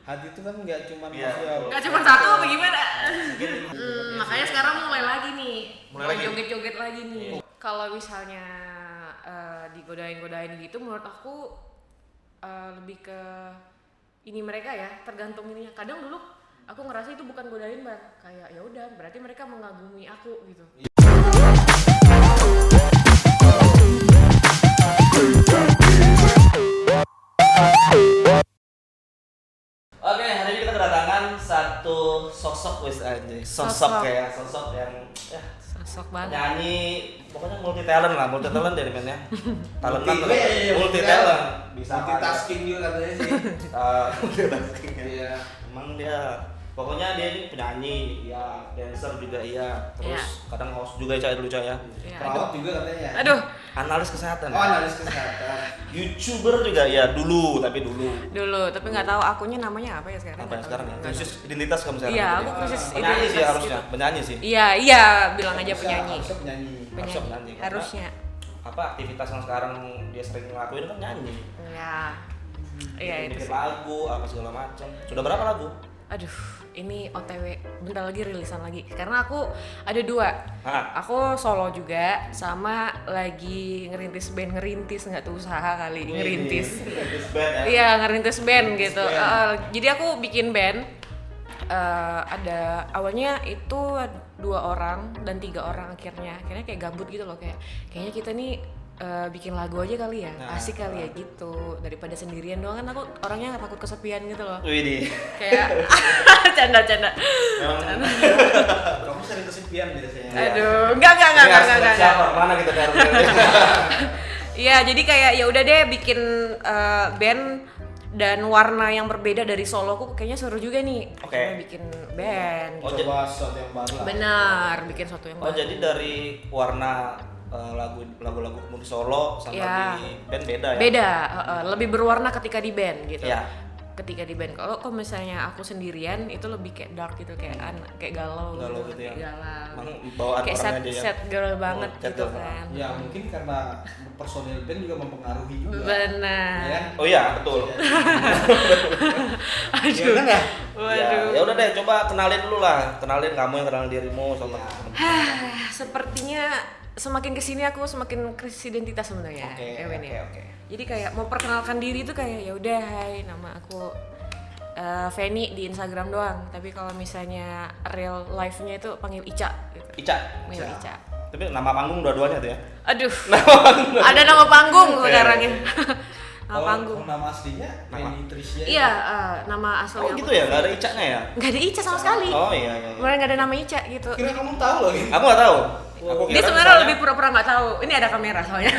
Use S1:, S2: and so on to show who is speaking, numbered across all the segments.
S1: hati itu kan nggak cuma
S2: Iya.
S3: Nggak cuma satu apa gimana? Makanya sekarang mulai lagi nih, mulai joget-joget lagi nih. Kalau misalnya digodain-godain gitu, menurut aku lebih ke ini mereka ya, tergantung ininya. Kadang dulu aku ngerasa itu bukan godain Bang, kayak ya udah berarti mereka mengagumi aku gitu.
S2: Oke, hari ini kita kedatangan satu sosok sosok yang ya
S3: Sosok banget.
S2: nyanyi, pokoknya multi talent dari bandnya. Talentan, multi
S1: Iya.
S2: talent, bisa
S1: multitasking juga katanya sih.
S2: multitasking.
S1: Iya.
S2: Emang dia, pokoknya dia ini penyanyi, ya dancer juga iya, terus kadang host juga ya dulu ya.
S3: Iya.
S1: Perawat juga katanya.
S3: Aduh,
S2: Analis kesehatan.
S1: Oh, analis kesehatan.
S2: YouTuber juga ya dulu.
S3: tapi nggak tahu akunya namanya apa ya sekarang.
S2: Apa yang
S3: Nggak
S2: sekarang
S3: tahu.
S2: ya?
S3: Nggak
S2: Krisis identitas kamu sekarang.
S3: Iya,
S2: gitu
S3: aku
S2: ya.
S3: krisis
S2: Penyanyi sih
S3: identitas
S2: harusnya,
S3: gitu.
S2: penyanyi sih.
S3: Iya, bilang aja penyanyi.
S1: Harusnya penyanyi.
S2: Harusnya penyanyi, karena
S3: Harusnya.
S2: Apa aktivitas yang sekarang dia sering ngelakuin kan nyanyi.
S3: Ya. Iya itu
S2: Bikin
S3: sih.
S2: lagu apa segala macam. Sudah berapa lagu?
S3: Aduh, ini OTW bentar lagi rilisan lagi. Karena aku ada dua.
S2: Hah?
S3: Aku solo juga sama lagi ngerintis nggak tuh usaha kali ngerintis.
S2: Ngerintis band ya.
S3: Iya, ngerintis band gitu.
S1: band.
S3: Jadi aku bikin band. Ada awalnya itu 2 orang dan 3 orang akhirnya kayak gabut gitu loh, kayaknya kita nih bikin lagu aja kali ya, asik kali ya gitu, daripada sendirian doang kan aku orangnya takut kesepian gitu loh.
S2: Widih.
S3: Kayak canda.
S1: Kamu sering kesepian biasanya.
S3: Aduh, enggak.
S2: Siapa? Mana kita cari?
S3: Iya, jadi kayak ya udah deh bikin band dan warna yang berbeda dari soloku kayaknya seru juga nih.
S2: Oke.
S3: Akhirnya bikin band.
S2: Oh,
S1: Coba sesuatu yang baru lah.
S3: Benar, bikin sesuatu yang
S2: Oh,
S3: baru.
S2: jadi dari warna lagu-lagu di solo sama
S3: Iya.
S2: di band beda ya?
S3: Beda, lebih berwarna ketika di band gitu.
S2: Iya.
S3: Ketika di band. Kalau misalnya aku sendirian itu lebih kayak dark gitu, kayak galau
S2: Gitu ya.
S3: kayak galau.
S2: Emang bawaan
S3: Kayak
S2: orangnya aja ya.
S3: sad girl banget
S2: sad
S3: gitu
S2: girl.
S3: kan.
S1: Ya mungkin karena personil band juga mempengaruhi juga.
S3: Benar.
S1: Ya.
S2: Oh iya, betul.
S1: Iya kan ya?
S3: Waduh.
S2: Ya udah deh, coba kenalin dulu lah. Kenalin kamu yang kenalin dirimu sama
S3: Sepertinya semakin kesini aku semakin krisis identitas sebenarnya.
S2: Oke.
S3: Jadi kayak mau perkenalkan diri tuh kayak ya udah, hai, nama aku Feni di Instagram doang. Tapi kalau misalnya real life-nya itu panggil Ica gitu.
S2: Ica.
S3: Panggil Ica.
S2: Tapi nama panggung dua-duanya tuh ya.
S3: Aduh. Ada nama panggung sekarang ya. Nama
S1: Kalau
S3: panggung.
S1: nama aslinya Feni Tricia.
S3: Iya, nama asli
S2: Oh
S3: aku.
S2: gitu ya, nggak ada Ica-nya ya?
S3: Nggak ada Ica sama sekali.
S2: Oh iya.
S3: Kemarin nggak ada nama Ica gitu.
S1: Kira kamu tahu loh gitu.
S2: Aku nggak tahu. Aku
S3: Dia
S2: kira
S3: sebenarnya
S2: misalnya
S3: lebih pura-pura nggak tahu. Ini ada kamera soalnya.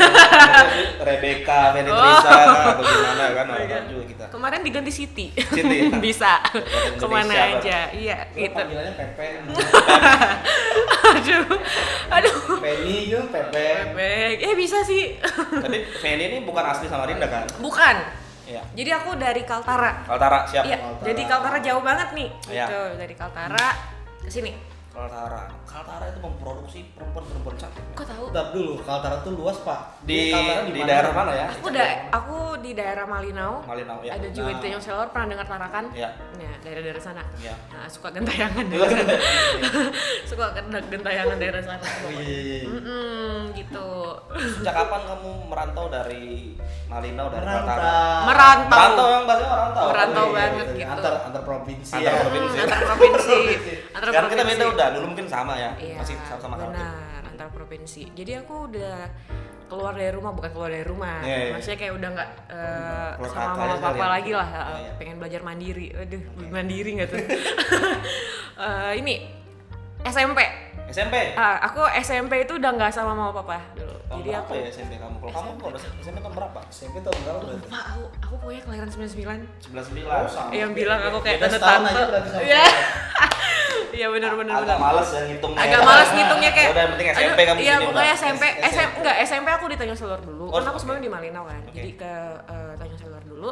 S2: Rebecca, Feni Trisa atau gimana kan, nggak tahu juga kita.
S3: Kemarin diganti Siti.
S2: Siti, ya?
S3: Bisa.
S2: Indonesia,
S3: Kemana
S2: Pak.
S3: aja. Iya,
S1: Itu
S3: gitu.
S1: panggilannya Pepe.
S3: Aduh.
S1: Feni gitu, Pepe.
S3: Bebek. Bisa sih.
S2: Tapi Feni ini bukan asli Samarinda kan?
S3: Bukan.
S2: Iya.
S3: Jadi aku dari Kaltara.
S2: Kaltara, siap.
S3: Iya,
S1: Kaltara.
S3: jadi Kaltara jauh banget nih.
S2: Iya.
S3: Gitu, dari Kaltara ke sini.
S2: Kaltara itu memproduksi perempuan cantik.
S3: Kok tahu?
S1: Bentar dulu, Kaltara tuh luas Pak.
S2: Di
S1: Kaltara
S2: di
S1: mana?
S2: daerah mana ya?
S3: Aku di daerah Malinau.
S2: Malinau ya.
S3: Ada juga di Tanjung Selor, pernah dengar Tarakan?
S2: Iya.
S3: Ya, daerah-daerah sana.
S2: Iya.
S3: Nah, suka gentayangan
S2: Iya.
S3: daerah sana. Suka gentayangan daerah sana.
S1: Oh iya.
S3: Gitu.
S2: Sejak kapan kamu merantau dari Malinau, dari
S1: Merantau.
S2: Kaltara?
S3: Merantau.
S2: Merantau yang bahasanya merantau.
S3: Merantau
S1: Iya,
S3: banget
S1: iya,
S3: gitu.
S1: Antar provinsi
S2: Antar
S1: ya.
S2: provinsi.
S3: Antar provinsi. Antar
S2: Sekarang kita
S3: provinsi.
S2: beda udah, dulu mungkin sama ya.
S3: Iya,
S2: Masih sama-sama Kaltara.
S3: benar, antar provinsi. Jadi aku udah keluar dari rumah, bukan keluar dari rumah.
S2: Iya, iya.
S3: Maksudnya kayak udah nggak
S2: Keluar
S3: sama
S2: kakak
S3: mama
S2: sekali
S3: papa
S2: ya?
S3: lagi lah.
S2: Iya, iya.
S3: Pengen belajar mandiri. Aduh, mandiri nggak tuh? Ini SMP.
S2: SMP.
S3: Aku SMP itu udah nggak sama mama papa dulu.
S2: Tahun
S3: Jadi
S2: berapa
S3: aku
S2: ya SMP kamu? Kalau kamu kalau SMP tahun berapa?
S1: SMP tahun berapa berarti?
S3: lupa, aku pokoknya kelahiran 99.
S2: 99.
S1: sama.
S3: Yang bilang aku kayak
S1: Beda setahun
S3: tante-tante.
S1: aja berarti sama
S3: Iya.
S1: saya.
S3: Iya benar.
S2: Agak males ya ngitungnya.
S3: Agak malas ngitungnya kayak.
S2: Udah yang penting SMP kamu
S3: Iya,
S2: sini
S3: pokoknya
S2: udah.
S3: SMP aku di Tanjung Selor dulu.
S2: Oh,
S3: Kan aku
S2: oke.
S3: sebenarnya di Malinau kan.
S2: Oke.
S3: Jadi ke Tanjung Selor dulu.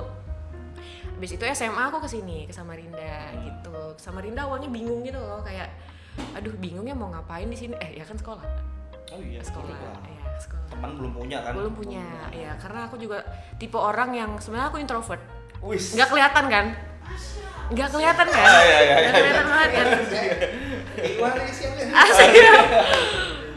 S3: Habis itu SMA aku ke sini, ke Samarinda gitu. Ke Samarinda awalnya bingung gitu loh, kayak aduh bingungnya mau ngapain di sini. Ya kan sekolah.
S2: Oh iya,
S3: Sekolah.
S2: betul.
S3: Iya, sekolah.
S2: Teman belum punya kan?
S3: Belum punya. Ya, karena aku juga tipe orang yang sebenarnya aku introvert.
S2: Wis.
S3: Nggak kelihatan kan? nggak kelihatan kan?
S2: Iya.
S3: Nggak kelihatan banget kan?
S1: Gimana siapa?
S3: Asli.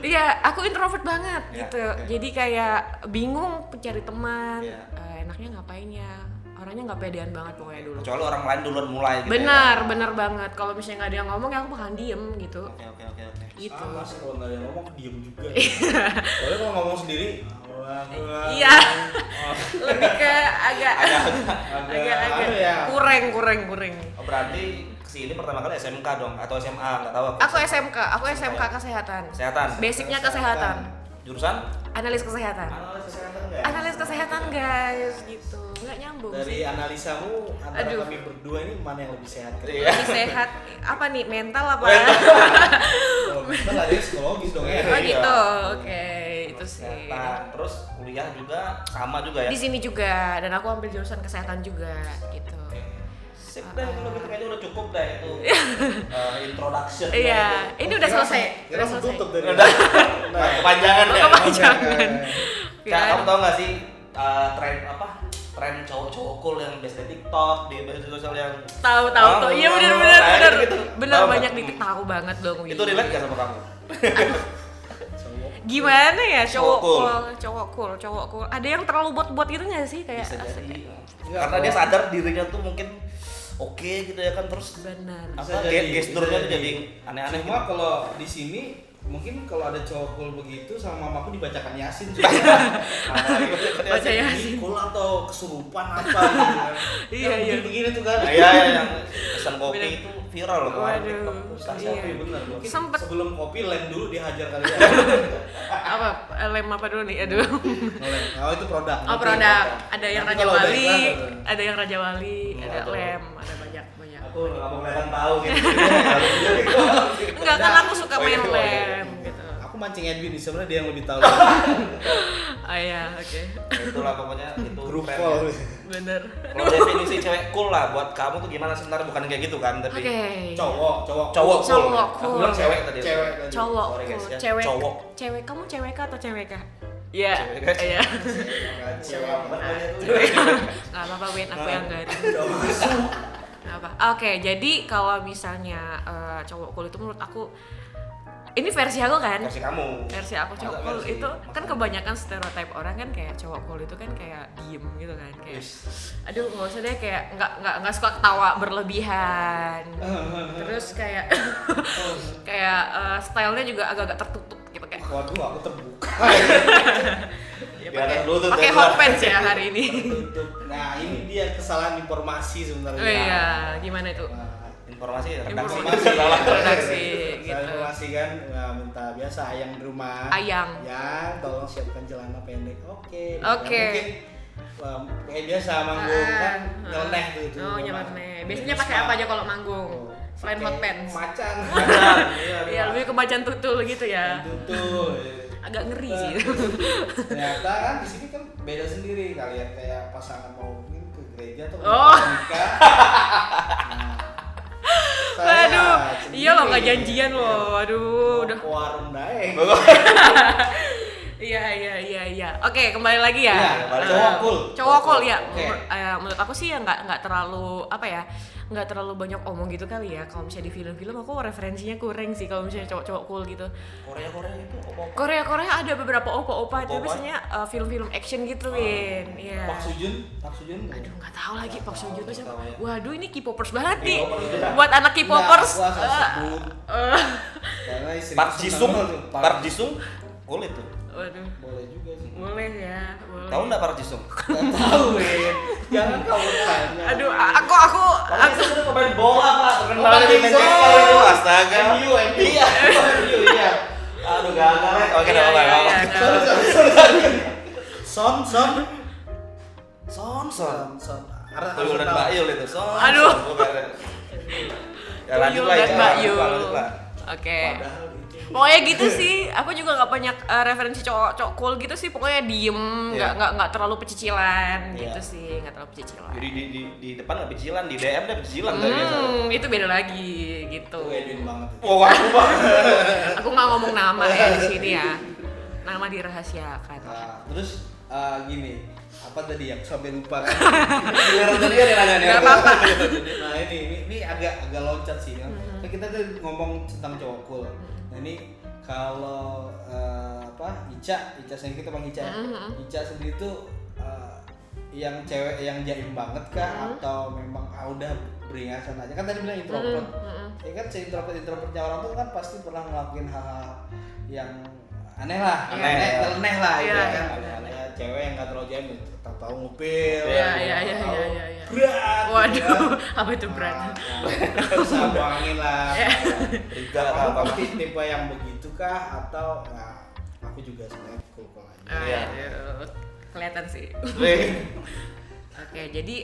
S3: Iya, aku introvert banget
S2: Ya,
S3: gitu.
S2: oke.
S3: Jadi kayak bingung cari teman.
S2: Ya.
S3: Enaknya ngapain ya? Orangnya nggak pedean banget pokoknya dulu.
S2: Kecuali orang lain duluan mulai gitu.
S3: Benar banget. Kalau misalnya nggak ada yang ngomong, ya aku bakalan diem gitu.
S2: Oke.
S3: Gitu.
S1: Sama sih kalau nggak ada yang ngomong diem juga. Soalnya kalau ngomong sendiri,
S3: Iya. Lebih ke agak
S1: anu ya.
S3: kurang.
S2: Oh, berarti kesini pertama kali SMK dong atau SMA nggak tahu
S3: Aku SMK kesehatan.
S2: Kesehatan.
S3: Basicnya kesehatan.
S2: Jurusan?
S3: Analis kesehatan.
S2: Analis kesehatan nggak?
S3: Analis kesehatan guys, gitu. Nggak nyambung
S1: Dari
S3: sih.
S1: analisamu antara
S3: Aduh.
S1: kami berdua ini mana yang lebih sehat?
S2: Iya.
S3: Lebih sehat apa nih, mental apa?
S1: Kalau kita lagi psikologis dong ya.
S3: Oh
S2: Iya.
S3: gitu. Oke, itu sih.
S2: Kesehatan. Terus kuliah juga sama juga ya?
S3: Di sini juga, dan aku ambil jurusan kesehatan juga gitu.
S2: Sip deh, kalau gitu kayaknya udah cukup deh itu introduction.
S3: Iya, ini udah selesai.
S1: Kira
S3: Udah selesai.
S1: tutup dari.
S2: Udah. Kepanjangan
S3: Oh,
S2: ya.
S3: kepanjangan.
S2: Nah, kamu tau gak sih tren apa? Tren cowok-cowok cool yang biasa di TikTok, di media sosial yang
S3: Tahu. Iya benar.
S2: gitu.
S3: Benar,
S2: Tahu
S3: banyak
S2: nggak?
S3: di tahu banget dong.
S2: Itu relate gak sama kamu?
S3: Gimana ya
S2: Cowok
S3: cowok cool. Ada yang terlalu bot gitu nggak sih kayak?
S2: Bisa jadi.
S1: Enggak,
S2: Karena dia sadar dirinya tuh mungkin oke gitu ya kan, terus
S3: Benar.
S1: Bisa
S2: apa
S1: jadi,
S2: gesturnya
S1: bisa
S2: tuh jadi aneh-aneh
S1: Cuma
S2: gitu.
S1: kalau di sini mungkin kalau ada cowok cool begitu sama mamaku dibacakan Yasin sih.
S3: Baca Yasin.
S1: Cool atau kesurupan apa gitu kan.
S3: Iya.
S1: Mungkin begini tuh kan.
S2: Iya, yang pesan kopi itu viral loh kemarin.
S3: Waduh.
S1: Ustaz
S3: Iya.
S1: kopi bener loh.
S3: Sempet.
S1: Sebelum kopi lem dulu dihajar kali ya.
S3: Apa lem apa dulu nih? Aduh.
S1: Lem. Oh itu produk.
S3: Oh,
S1: Nanti
S3: produk. Ada yang
S1: Nanti
S3: Raja
S1: kalau udah
S3: Wali,
S1: iklan, baru.
S3: ada yang Raja Wali, ada
S2: Aduh.
S3: lem, ada banyak.
S2: Aku nggak mau kelihatan tahu gitu.
S3: Enggak, kan aku suka
S2: Oh,
S3: main
S2: iya.
S3: lem gitu.
S1: Aku mancing Edwin sebenarnya dia yang lebih tahu.
S3: Oh iya, oke.
S2: Itulah pokoknya itu
S1: Grup
S2: tren
S1: call.
S2: ya.
S3: Bener.
S2: Kalau definisi cewek cool lah buat kamu tuh gimana sebenarnya, bukan kayak gitu kan, tapi
S3: Oke.
S1: Cowok
S2: cowok
S3: Cowok
S2: Aku
S3: cool.
S2: bilang cewek tadi.
S1: Cewek tadi.
S3: Cowok
S2: Sorry guys
S3: cool.
S2: ya.
S3: Cewek.
S2: Cowok.
S3: Cewek, kamu cewek atau cewek? Iya.
S2: Cewek, guys.
S3: Iya.
S1: Cewek.
S3: Nggak apa-apa, Win, aku yang garing.
S1: Udah masuk.
S3: Nggak apa. Oke, jadi kalau misalnya cowok cool itu menurut aku, ini versi aku kan?
S2: Versi kamu.
S3: Versi aku cowok
S2: Masa
S3: cool
S2: versi?
S3: itu kan kebanyakan stereotype orang kan kayak cowok cool itu kan kayak diem gitu kan, kayak aduh nggak usah deh, kayak nggak suka ketawa berlebihan, terus kayak kayak stylenya juga agak-agak tertutup gitu kayak
S1: Waduh, aku terbuka.
S3: ya
S2: Biar dulu tuh,
S3: pakai
S2: biar
S3: hot
S2: dulu.
S3: pants ya hari ini.
S1: Tertutup. Nah, ini dia kesalahan informasi sebenarnya.
S3: Oh iya, gimana itu?
S1: Nah,
S2: Informasi redaksi.
S3: Informasi.
S2: Salah.
S3: Redaksi
S1: Saya
S3: gitu.
S1: informasi kan, nah, minta biasa ayang di rumah.
S3: Ayang.
S1: Ya, tolong siapkan celana pendek. Oke.
S3: Oke.
S1: Ya, mungkin kayak biasa manggung kan nyeleneh tuh itu.
S3: Oh, nyeleneh. Biasanya pakai apa aja kalau manggung? Selain hot pants.
S1: Macan.
S3: Iya, lebih ke macan tutul gitu ya.
S1: Tutul.
S3: Agak ngeri sih.
S1: Ternyata kan di sini kan beda sendiri kalian kayak pasangan mau mungkin ke gereja atau
S3: Oh.
S1: nikah. Nah,
S3: Waduh,
S1: sendiri.
S3: iya loh, nggak janjian loh. Aduh, udah.
S1: Mau ke warung daeng.
S3: Iya. Oke, kembali lagi ya.
S1: Iya,
S2: balik.
S1: cowok cool.
S3: Cowok cool ya.
S1: Oke.
S3: Menurut aku sih ya nggak terlalu apa ya, nggak terlalu banyak omong gitu kali ya. Kalau misalnya di film-film aku referensinya kurang sih kalau misalnya cowok-cowok cool gitu.
S2: Korea itu apa?
S3: Korea ada beberapa opa-opa, itu
S2: Opa-opa?
S3: biasanya film-film action gitu, Win. Iya.
S1: Pak Sujun.
S3: Aduh, nggak tahu lagi Pak Seo Joon tuh siapa.
S2: tahu ya.
S3: Waduh, ini K-popers banget nih.
S2: K-popers juga.
S3: Buat anak K-popers.
S1: Nggak, gua asal sebut. Karena istri
S2: Park
S1: aku
S2: Jisung.
S1: seneng tuh.
S2: Park Jisung cool itu.
S3: Waduh,
S1: Boleh juga sih.
S3: boleh ya, boleh.
S2: Tahu nggak Park Jisung?
S1: Nggak tahu, Win. Jangan kamu tanya.
S3: Aduh, aku
S2: Itu udah pemain bola pak, terkenal
S1: Park
S2: di
S1: Ji-sung.
S2: Manchester itu, astaga.
S1: MU.
S2: Iya.
S1: MU, iya.
S2: Aduh gagal ya. Oke,
S3: Iya,
S2: udah
S3: iya,
S2: apa-apa.
S3: iya.
S1: Sorry. Son.
S2: Son. Tuyul dan Mbak Yul itu. Son.
S3: Aduh.
S2: Bukan. Ya lanjut lah
S3: Tuyul dan Mbak Yul.
S2: lanjut lah.
S3: Oke.
S1: Padahal itu.
S3: Pokoknya gitu sih. Aku juga nggak banyak referensi cowok cool gitu sih. Pokoknya diem,
S2: Iya.
S3: nggak terlalu pecicilan
S2: Iya.
S3: gitu sih, nggak terlalu pecicilan.
S2: Jadi di depan nggak pecicilan, di DM dia pecicilan tadi biasa.
S3: Itu beda lagi gitu.
S1: Itu Edwin banget.
S2: Oh, aku bang.
S3: Aku nggak ngomong nama ya di sini ya. Nama dirahasiakan.
S1: Nah, terus gini, apa tadi yang sampai lupa kan?
S2: Giliran tadi ada yang nanya nih.
S3: Nggak apa-apa.
S1: Nah ini agak loncat sih kan. Kan kita tuh ngomong tentang cowok cool. Nah ini kalau Ica sendiri kita panggil Ica. Ica sendiri tuh yang cewek yang jaim banget kah atau memang udah beringasan aja? Kan tadi bilang introvert. Ya kan si introvertnya orang tuh kan pasti pernah ngelakuin hal-hal yang aneh lah, nyeleneh lah gitu kan. Ya, cewek yang nggak terlalu jaim, tahu ngupil.
S3: Iya.
S1: Berat.
S3: Waduh, apa itu berat?
S1: Terus buangin lah.
S2: Riga
S1: Kamu
S2: apa
S1: pasti tipe yang begitu kah atau aku juga sebenarnya cool aja.
S3: Kelihatan sih. Oke, jadi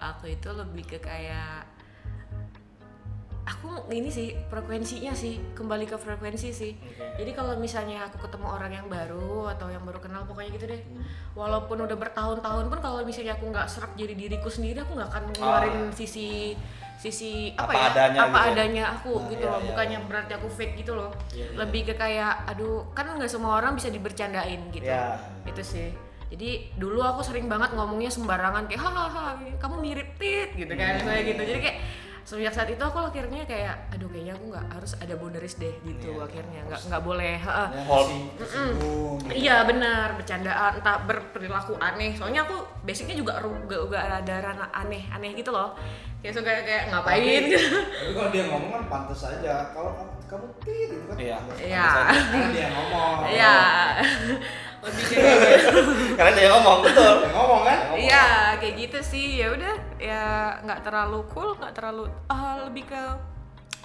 S3: aku itu lebih ke kayak aku ini sih frekuensinya sih, kembali ke frekuensi sih. Jadi kalau misalnya aku ketemu orang yang baru atau yang baru kenal pokoknya gitu deh. Walaupun udah bertahun-tahun pun kalau misalnya aku nggak serak jadi diriku sendiri, aku nggak akan ngeluarin sisi apa adanya aku gitu loh. Bukannya berarti aku fake gitu loh. Lebih ke kayak aduh, kan nggak semua orang bisa dibercandain gitu. Itu sih. Jadi dulu aku sering banget ngomongnya sembarangan kayak hahaha kamu mirip Tit gitu kan kayak gitu. Jadi kayak sejak saat itu aku akhirnya kayak aduh kayaknya aku nggak harus ada boundaries deh gitu. Akhirnya nggak boleh iya benar bercandaan entah berperilaku aneh, soalnya aku basicnya juga ada ranah aneh gitu loh, kayak suka kayak ngapain gitu.
S1: Tapi kalau dia ngomong kan pantas aja, kalau kamu Tit gitu kan pantas
S3: karena
S1: dia ngomong
S3: lebih kayak gitu.
S2: Karena dia ngomong betul.
S1: Dia ngomong kan?
S3: Iya kayak gitu sih, ya udah ya nggak terlalu cool, nggak terlalu lebih ke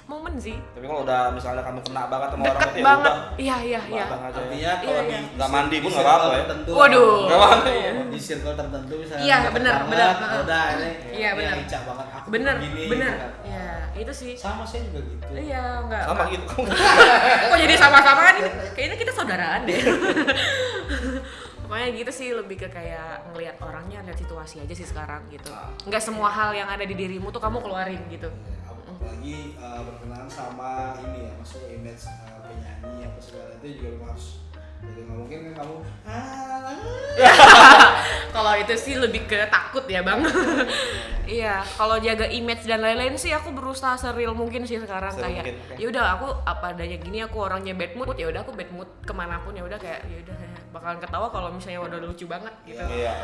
S3: momen sih.
S2: Tapi kalau udah misalnya kamu kena banget sama orang
S3: Deket
S2: itu
S3: banget.
S2: ya
S3: Iya.
S1: Artinya kalau di
S2: nggak mandi pun nggak apa-apa ya.
S3: Waduh.
S2: Nggak mandi.
S1: Di circle tertentu misalnya.
S3: Iya, benar.
S1: Udah ini.
S3: Iya, benar.
S1: Ica banget aku
S3: Bener.
S1: begini.
S3: Iya, itu sih.
S1: Sama saya juga gitu.
S3: Iya, enggak.
S2: Sama gitu.
S3: Kok jadi sama-sama kan? Kayaknya kita saudaraan deh. Pokoknya gitu sih, lebih ke kayak ngelihat orangnya, lihat situasi aja sih sekarang gitu. Enggak semua hal yang ada di dirimu tuh kamu keluarin gitu.
S1: Apalagi berkenaan sama ini ya, maksudnya image penyanyi apa segala itu juga memang harus. Jadi nggak mungkin kan kamu
S3: Kalau itu sih lebih ke takut ya bang. Iya, kalau jaga image dan lain-lain sih aku berusaha seril mungkin sih sekarang kayak. Ya udah aku apa adanya gini, aku orangnya bad mood, ya udah aku bad mood kemanapun ya udah kayak ya udah bakalan ketawa kalau misalnya udah lucu banget gitu.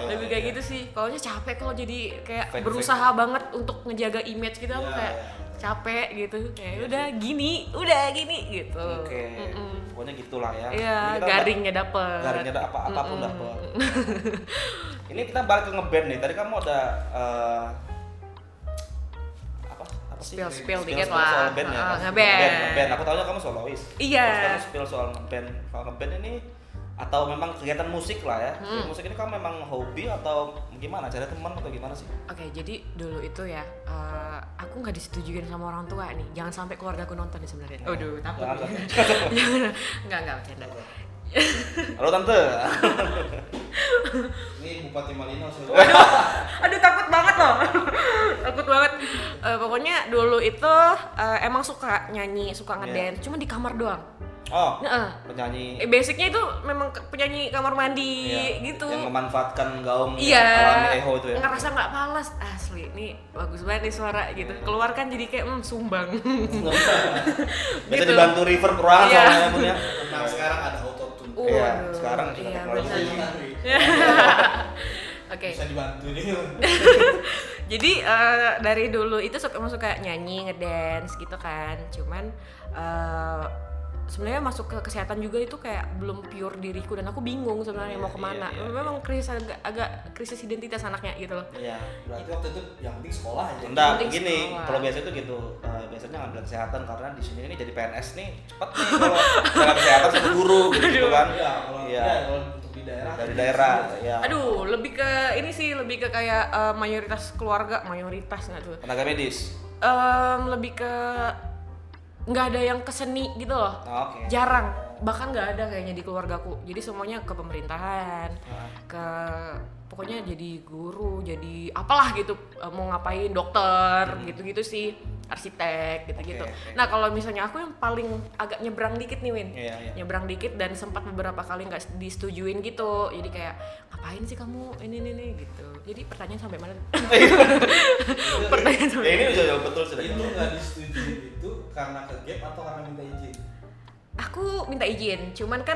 S3: Lebih kayak gitu sih. Kalaunya capek kalau jadi kayak berusaha banget untuk ngejaga image gitu, aku kayak capek gitu kayak udah gini gitu.
S2: Pokoknya gitulah ya.
S3: Iya, garingnya dapet.
S2: Apapun dapet. Ini kita balik ke ngeband nih. Tadi kamu ada apa sih?
S3: Spill dikit lah.
S2: Soal band ya. Ngeband. Aku tahunya kamu solois.
S3: Iya.
S2: Terus kamu spill soal ngeband. Kalau ngeband ini atau memang kegiatan musik lah ya. Musik ini kamu memang hobi atau gimana? Cari teman atau gimana sih?
S3: Oke, jadi dulu itu ya aku nggak disetujuin sama orang tua nih. Jangan sampai keluarga aku nonton nih sebenarnya. Aduh, takut. Enggak bercanda.
S2: Halo tante.
S1: ini Bupati Malino sih.
S3: Aduh takut banget loh. Takut banget. Pokoknya dulu itu emang suka nyanyi, suka ngedance, cuma di kamar doang.
S2: Penyanyi.
S3: Basicnya itu memang penyanyi kamar mandi gitu.
S2: Yang memanfaatkan gaung
S3: alami
S2: eho itu ya.
S3: Ngerasa nggak malas asli. Ini bagus banget nih suara gitu. Keluar kan jadi kayak sumbang.
S2: Bisa dibantu reverb ruangan soalnya punya.
S1: Nah, sekarang ada autotune.
S2: Iya, sekarang sudah
S3: iya,
S2: teknologi.
S3: Oke.
S1: Bisa dibantu nih.
S3: Jadi dari dulu itu suka nyanyi, ngedance gitu kan. Cuman sebenarnya masuk ke kesehatan juga itu kayak belum pure diriku dan aku bingung sebenarnya mau kemana. Memang agak krisis identitas anaknya gitu loh.
S2: Iya.
S1: Berarti waktu itu yang penting sekolah aja.
S2: Enggak, gini, kalau biasa itu gitu. Biasanya ngambil kesehatan karena di sini ini jadi PNS nih cepet nih kalau jaga kesehatan sama guru gitu kan.
S1: Iya, kalau untuk di daerah.
S2: Dari daerah, ya.
S3: Aduh, lebih ke ini sih, lebih ke kayak mayoritas keluarga, mayoritas nggak tuh?
S2: Tenaga medis.
S3: Lebih ke nggak ada yang ke seni gitu loh. Jarang, bahkan nggak ada kayaknya di keluargaku. Jadi semuanya ke pemerintahan, ke pokoknya jadi guru, jadi apalah gitu, mau ngapain, dokter gitu-gitu sih, arsitek gitu-gitu. Nah kalau misalnya aku yang paling agak nyebrang dikit nih Win, nyebrang dikit dan sempat beberapa kali nggak disetujuin gitu. Jadi kayak ngapain sih kamu ini gitu. Jadi pertanyaan sampai mana?
S2: Pertanyaan sampai ini udah jawab betul sudah.
S1: Itu nggak disetujui itu karena ke gap atau karena minta izin?
S3: Aku minta izin, cuman kan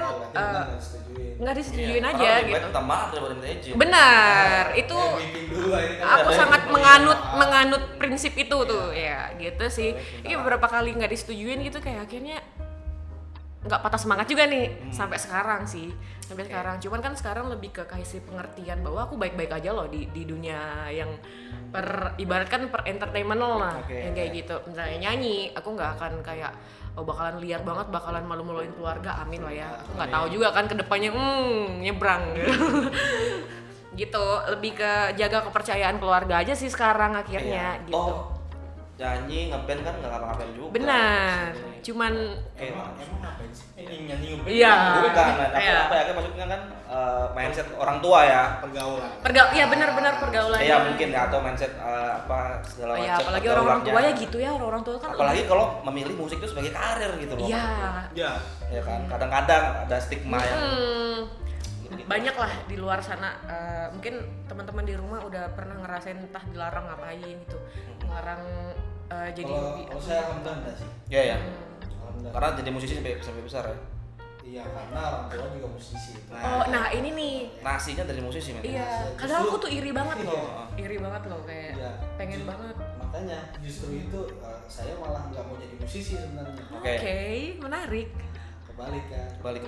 S3: nggak disetujuin
S2: Iya,
S3: aja
S2: orang lebih
S3: gitu.
S2: baik minta maaf daripada minta izin.
S3: Benar, itu aku
S1: Kan
S3: sangat menganut prinsip itu tuh ya gitu sih. Ini beberapa kali nggak disetujuin gitu kayak akhirnya nggak patah semangat juga nih sampai sekarang sih, sampai sekarang. Cuman kan sekarang lebih ke kasih pengertian bahwa aku baik-baik aja loh di dunia yang ibaratkan per entertainment lah, yang kayak gitu. Misalnya nyanyi, aku nggak akan kayak bakalan liar banget, bakalan malu-maluin keluarga, amin lah ya. Aku nggak tahu juga kan kedepannya nyebrang gitu. Lebih ke jaga kepercayaan keluarga aja sih sekarang akhirnya gitu.
S2: Oh, nyanyi ngeband kan nggak ngapa-ngapain juga.
S3: Benar, cuman
S1: emang ngapain sih? Ini nyanyi ngeband.
S3: Iya.
S2: Bukan,
S3: Iya.
S2: apa ya kan maksudnya kan mindset orang tua ya.
S1: Pergaulan.
S3: ya benar-benar pergaulan.
S2: Iya mungkin ya, atau mindset apa segala macam.
S3: Ya, apalagi orang-orang tua ya gitu ya, orang-orang tua kan.
S2: Apalagi kalau memilih musik itu sebagai karir gitu loh.
S3: Iya.
S1: Ya.
S2: Ya kan, kadang-kadang ada stigma yang
S3: Banyak lah di luar sana. Mungkin teman-teman di rumah udah pernah ngerasain entah dilarang ngapain gitu, ngelarang jadi
S1: Kalau saya alhamdulillah enggak sih.
S2: Iya ya.
S1: Alhamdulillah.
S2: Karena jadi musisi sampai besar ya.
S1: Iya, karena orang tua juga musisi.
S3: nah ini nih.
S2: Nasinya dari musisi men.
S3: Iya, kadang aku tuh iri banget loh.
S1: Iya.
S3: Iri banget loh kayak
S1: Iya.
S3: pengen banget.
S1: Makanya justru itu saya malah nggak mau jadi musisi sebenarnya.
S2: Oke.
S3: Oke, menarik.
S1: Kebalik kan.
S2: Kebalik.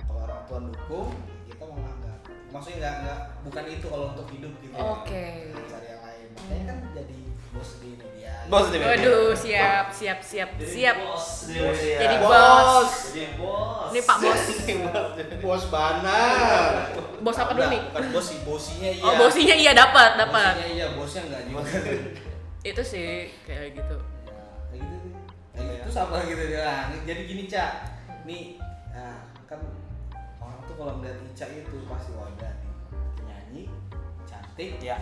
S1: Kalau orang tua dukung, kita malah nggak. Maksudnya nggak bukan itu kalau untuk hidup gitu.
S3: Oke.
S1: Cari yang lain. Makanya kan jadi bos di media.
S2: Bos di media.
S3: Waduh, siap. Jadi
S2: bos.
S3: bos.
S2: Jadi bos.
S3: Ini Pak Bos.
S1: Bos banar.
S3: Bos apa dulu nih?
S1: Bukan bos sih, bosinya iya.
S3: Oh, bosnya iya dapat.
S1: Bosinya iya, bosnya enggak juga.
S3: Itu sih kayak gitu.
S1: Ya, kayak gitu sih. Kayak gitu sama gitu ya. Jadi gini, Cak. Nih, kan orang tuh kalau melihat Ica itu pasti wadah nih. Penyanyi, cantik,
S2: Ya.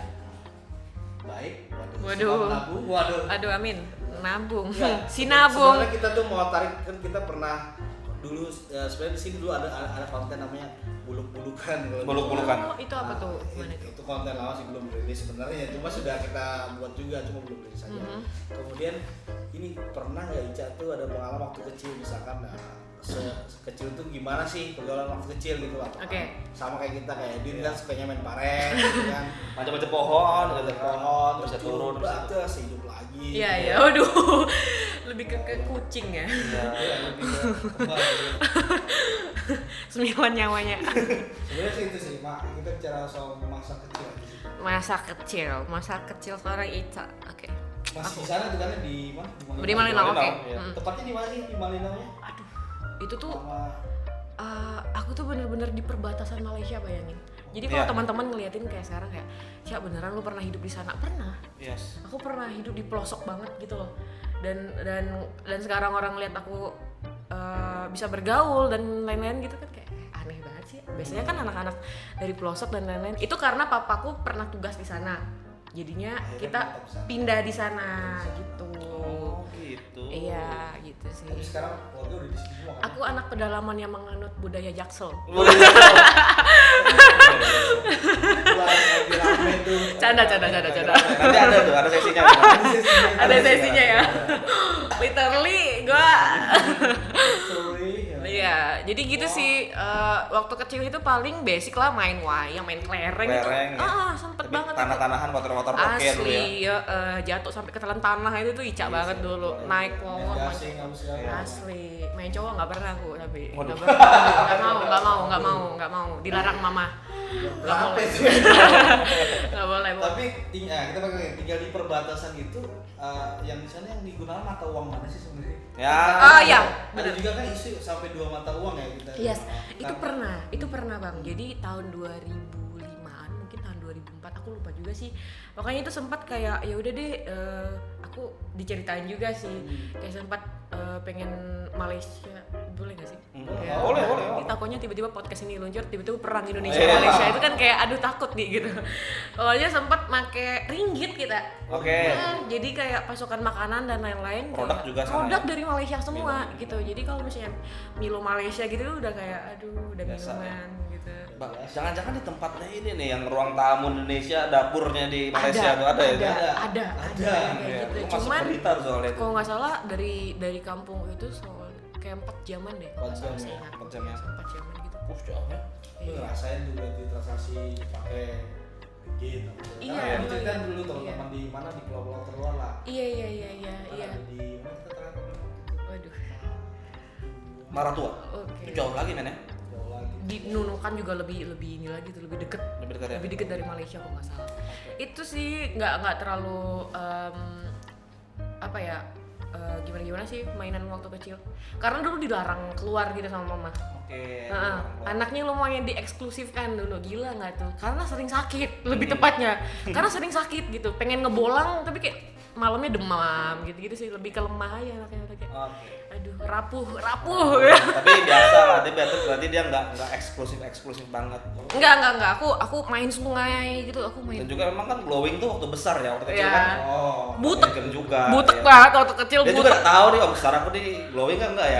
S1: baik,
S3: Waduh.
S1: nabung, waduh.
S3: Aduh, amin. Nabung.
S1: Ya,
S3: Si nabung.
S1: Sebenarnya kita tuh mau tarik, kan kita pernah dulu sebenarnya di sini dulu ada konten namanya buluk-bulukan.
S2: Buluk-bulukan.
S3: Oh, itu apa tuh? Mana itu?
S1: Itu konten lama sih, belum rilis sebenarnya, cuma sudah kita buat juga, cuma belum rilis aja. Kemudian ini pernah nggak Ica tuh ada pengalaman waktu kecil misalkan, sekecil itu gimana sih pergaulan waktu kecil gitu lah.
S3: Oke.
S1: Sama kayak kita, kayak Din kan sukanya main paret gitu kan.
S2: Macam-macam pohon,
S1: Ada pohon,
S2: bisa
S1: terus
S2: turun.
S1: terus hidup lagi.
S3: Iya. Waduh. Lebih ke kucing ya.
S1: Iya, lebih ke kembang gitu.
S3: Sembilan nyawanya.
S1: Sebenarnya sih itu sih, Mak. Kita bicara soal masa kecil aja sih.
S3: Masa kecil seorang Ica. Oke.
S1: Masih di sana tuh kan di mana?
S3: Di Malinau, oke.
S2: Iya.
S1: Tepatnya di mana sih di Malinau-nya?
S3: Aduh, itu tuh
S1: Sama
S3: aku tuh bener-bener di perbatasan Malaysia, bayangin. Jadi kalau
S2: Iya.
S3: teman-teman ngeliatin kayak sekarang kayak, Cak beneran lu pernah hidup di sana? Pernah.
S2: Yes.
S3: Aku pernah hidup di pelosok banget gitu loh. Dan sekarang orang lihat aku bisa bergaul dan lain-lain gitu kan kayak aneh banget sih. Biasanya kan anak-anak dari pelosok dan lain-lain. Itu karena papaku pernah tugas di sana. Jadinya kita pindah di sana gitu.
S2: Oh gitu.
S3: Iya, gitu sih.
S1: tapi sekarang keluarga udah di sini semua kan?
S3: Aku anak pedalaman yang menganut budaya Jaksel.
S1: Lagi rame tuh.
S3: Canda.
S2: Nanti ada tuh, ada sesinya.
S3: Ada sesinya ya. Literally gua.
S1: Sorry.
S3: Iya, jadi gitu sih. Waktu kecil itu paling basic lah, main wayang, main kelereng gitu.
S2: Kelereng, ya.
S3: Sempet
S2: Tapi
S3: banget.
S2: tanah-tanahan, motor-motor poker dulu ya.
S3: Asli, jatuh sampai ketelan tanah itu tuh Ica banget dulu. Naik pohon, main
S1: Gasing apa segala.
S3: asli. Main cowok nggak pernah aku tapi.
S2: Waduh.
S3: Nggak mau. Dilarang mama.
S1: Berapa itu?
S3: Nggak boleh.
S1: Tapi kita pakai tinggal di perbatasan itu, yang di sana yang digunakan mata uang mana sih sebenarnya?
S2: Ya.
S3: Oh iya,
S1: Ada
S3: benar.
S1: juga kan isu sampai 2 mata uang ya kita.
S3: Yes, itu
S1: Karena-
S3: pernah Bang. Jadi tahun 2005-an, mungkin tahun 2004, aku lupa juga sih. Makanya itu sempat kayak ya udah deh, aku diceritain juga sih. Kayak sempat pengen Malaysia, boleh gak sih? Ya.
S2: Boleh.
S3: Ini takutnya tiba-tiba podcast ini luncur, tiba-tiba perang Indonesia
S2: Iya.
S3: Malaysia itu kan kayak aduh takut nih gitu. Pokoknya sempat make ringgit kita.
S2: Oke.
S3: Jadi kayak pasokan makanan dan lain-lain.
S2: Produk
S3: kayak
S2: juga sama
S3: produk
S2: ya?
S3: dari Malaysia semua gitu. Jadi kalau misalnya Milo Malaysia gitu udah kayak aduh udah
S2: Biasa.
S3: minuman gitu.
S2: Jangan-jangan di tempatnya ini nih yang ruang tamu Indonesia, dapurnya di Malaysia tuh ada ya?
S3: Ada
S2: Ya,
S3: gitu.
S2: lu masuk
S3: Cuman
S2: berita tuh soalnya itu.
S3: kalau nggak salah dari kampung itu soal kayak 4 jaman deh.
S1: 4 jam
S3: saya
S1: ya?
S3: ingat.
S2: 4 jam ya?
S3: 4 jaman gitu.
S2: Jauh ya.
S1: Lu ngerasain juga di transaksi pakai gitu.
S3: Iya,
S1: Karena itu kan
S3: iya.
S1: dulu teman-teman di mana di pulau-pulau terluar lah.
S3: Iya.
S1: Ada di mana kita terakhir?
S3: Waduh.
S2: Maratua.
S3: Oke.
S2: Itu jauh lagi men ya?
S1: Jauh lagi.
S3: Di Nunukan juga lebih ini lagi tuh, lebih deket.
S2: Lebih dekat ya?
S3: Lebih deket dari Malaysia kalau nggak salah. Itu sih nggak terlalu apa ya, gimana sih mainan waktu kecil. Karena dulu dilarang keluar gitu sama mama.
S2: Oke.
S3: Anaknya lumayan dieksklusifkan dulu, gila nggak tuh? Karena sering sakit, lebih tepatnya. Karena sering sakit gitu, pengen ngebolang tapi kayak malamnya demam gitu-gitu sih, lebih ke lemah aja anaknya.
S2: Oke.
S3: Aduh, rapuh.
S2: Tapi biasa lah, dia berarti dia nggak eksklusif banget.
S3: Enggak. Aku main sungai gitu, aku main.
S2: Dan juga memang kan glowing tuh waktu besar ya, waktu kecil
S3: Iya.
S2: kan.
S1: Oh.
S3: Butek
S2: Kan juga.
S3: Butek
S2: ya.
S3: banget waktu kecil,
S2: Dia juga
S3: butek.
S2: nggak tahu nih waktu sekarang aku di glowing kan enggak ya?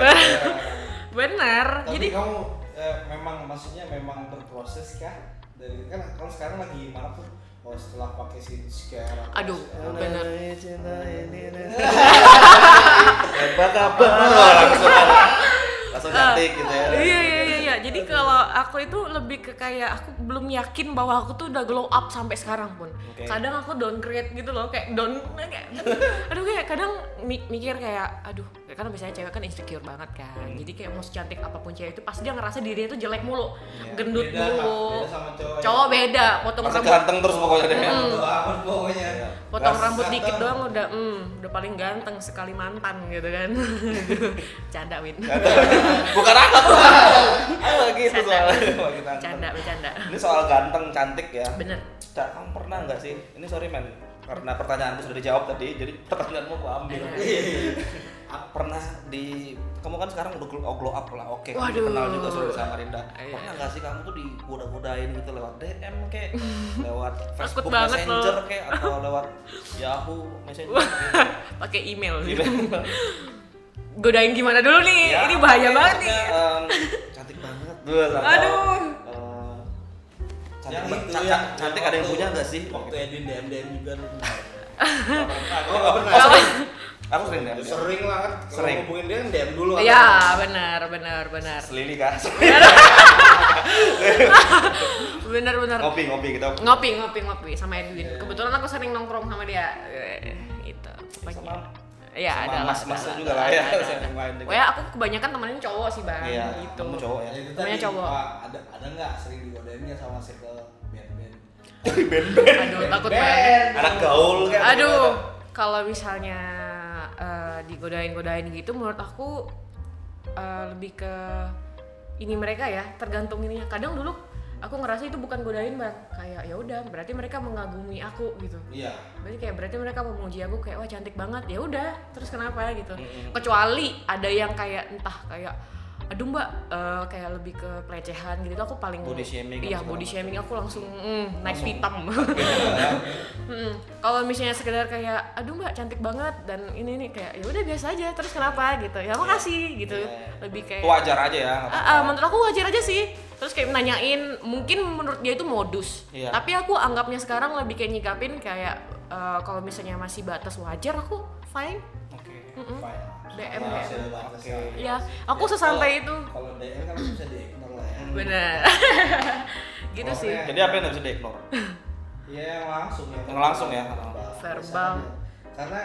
S3: Bener.
S1: Tapi
S3: Jadi
S1: kamu memang maksudnya memang berproses kah? Dari kan kalau sekarang lagi mana tuh? Oh, setelah pakai skincare.
S3: aduh, bener.
S2: Apa kabar? Langsung cantik gitu ya.
S3: Iya. Jadi kalau aku itu lebih ke kayak aku belum yakin bahwa aku tuh udah glow up sampai sekarang pun.
S2: Oke.
S3: Kadang aku downgrade gitu loh, kayak aduh kayak kadang mikir kayak aduh, karena biasanya cewek kan insecure banget kan. Jadi kayak mau secantik apapun cewek itu pasti dia ngerasa dirinya itu jelek mulu, gendut
S1: Beda
S3: mulu.
S1: sama cowok.
S3: Cowok beda, potong
S2: Masa
S3: rambut.
S2: ganteng terus pokoknya deh.
S1: Doang pokoknya.
S3: Potong
S2: Gas.
S3: rambut dikit
S1: Ganteng.
S3: doang udah paling ganteng sekali mantan gitu kan. Canda Win.
S2: Bukan aku tuh. Ayo gitu soalnya.
S3: Bercanda.
S2: Ini soal ganteng cantik ya.
S3: Bener.
S2: Cak, kamu pernah nggak sih? Ini sorry men, karena pertanyaanku sudah dijawab tadi, jadi pertanyaanmu aku ambil. Pernah di, kamu kan sekarang udah glow up lah, oke. Kamu
S3: Waduh.
S2: kenal juga sudah sama Rinda.
S3: Iya.
S2: Pernah nggak sih kamu tuh digoda-godain gitu lewat DM kayak, lewat Facebook
S3: banget
S2: Messenger
S3: loh.
S2: kayak, atau lewat Yahoo Messenger? Gitu.
S3: Pakai email gitu. Godain gimana dulu nih?
S2: Ya,
S3: Ini bahaya
S2: oke,
S3: banget nih.
S2: maksudnya, cantik banget.
S3: Aduh.
S2: Cantik ada yang punya nggak sih?
S1: Waktu Edwin DM juga lu.
S2: Aku
S1: nggak pernah.
S2: Aku sering DM.
S1: Sering lah kan. Kalau
S2: Sering.
S1: ngubungin dia kan DM dulu.
S3: Iya, benar.
S2: Selili kan?
S3: Benar.
S2: Ngopi kita.
S3: Ngopi sama Edwin. Kebetulan aku sering nongkrong sama dia. Itu.
S2: Sama
S3: Iya,
S2: sama
S3: ada
S2: mas-masnya juga lah ya.
S3: ada.
S2: Sering main juga.
S3: Pokoknya aku kebanyakan temenin cowok sih, Bang.
S2: Iya,
S3: Gitu.
S2: kamu cowok ya.
S1: Ya, itu
S3: Namanya
S1: tadi,
S3: cowok.
S1: Pak, ada nggak sering digodainnya sama circle band-band?
S3: Aduh, takut banget.
S2: Anak gaul kan.
S3: Aduh, kalau misalnya digodain gitu menurut aku lebih ke ini mereka ya, tergantung ininya. Kadang dulu aku ngerasa itu bukan godain, Bang. Kayak ya udah, berarti mereka mengagumi aku gitu.
S1: Iya.
S3: Berarti mereka memuji aku kayak wah cantik banget. Ya udah, terus kenapa gitu. Kecuali ada yang kayak entah kayak aduh Mbak, kayak lebih ke pelecehan gitu, aku paling
S2: Body shaming.
S3: iya body shaming, aku langsung naik pitam. Kalau misalnya sekedar kayak aduh Mbak cantik banget dan ini kayak ya udah biasa aja, terus kenapa gitu, ya makasih gitu. Lebih kayak
S2: Wajar aja ya.
S3: menurut aku wajar aja sih. Terus kayak nanyain, mungkin menurut dia itu modus.
S2: Iya.
S3: Tapi aku anggapnya sekarang lebih kayak nyikapin kayak kalau misalnya masih batas wajar, aku fine.
S2: Oke.
S1: Fine.
S3: DM.
S1: Masih ada batasnya.
S3: Ya, aku sesantai itu.
S1: Kalau DM kan masih bisa di-ignore lah ya.
S3: Bener. Gitu sih.
S1: Pokoknya-
S2: Jadi apa yang nggak bisa di-ignore?
S1: Iya, yang langsung ya.
S2: Yang langsung ya?
S3: Verbal.
S1: Karena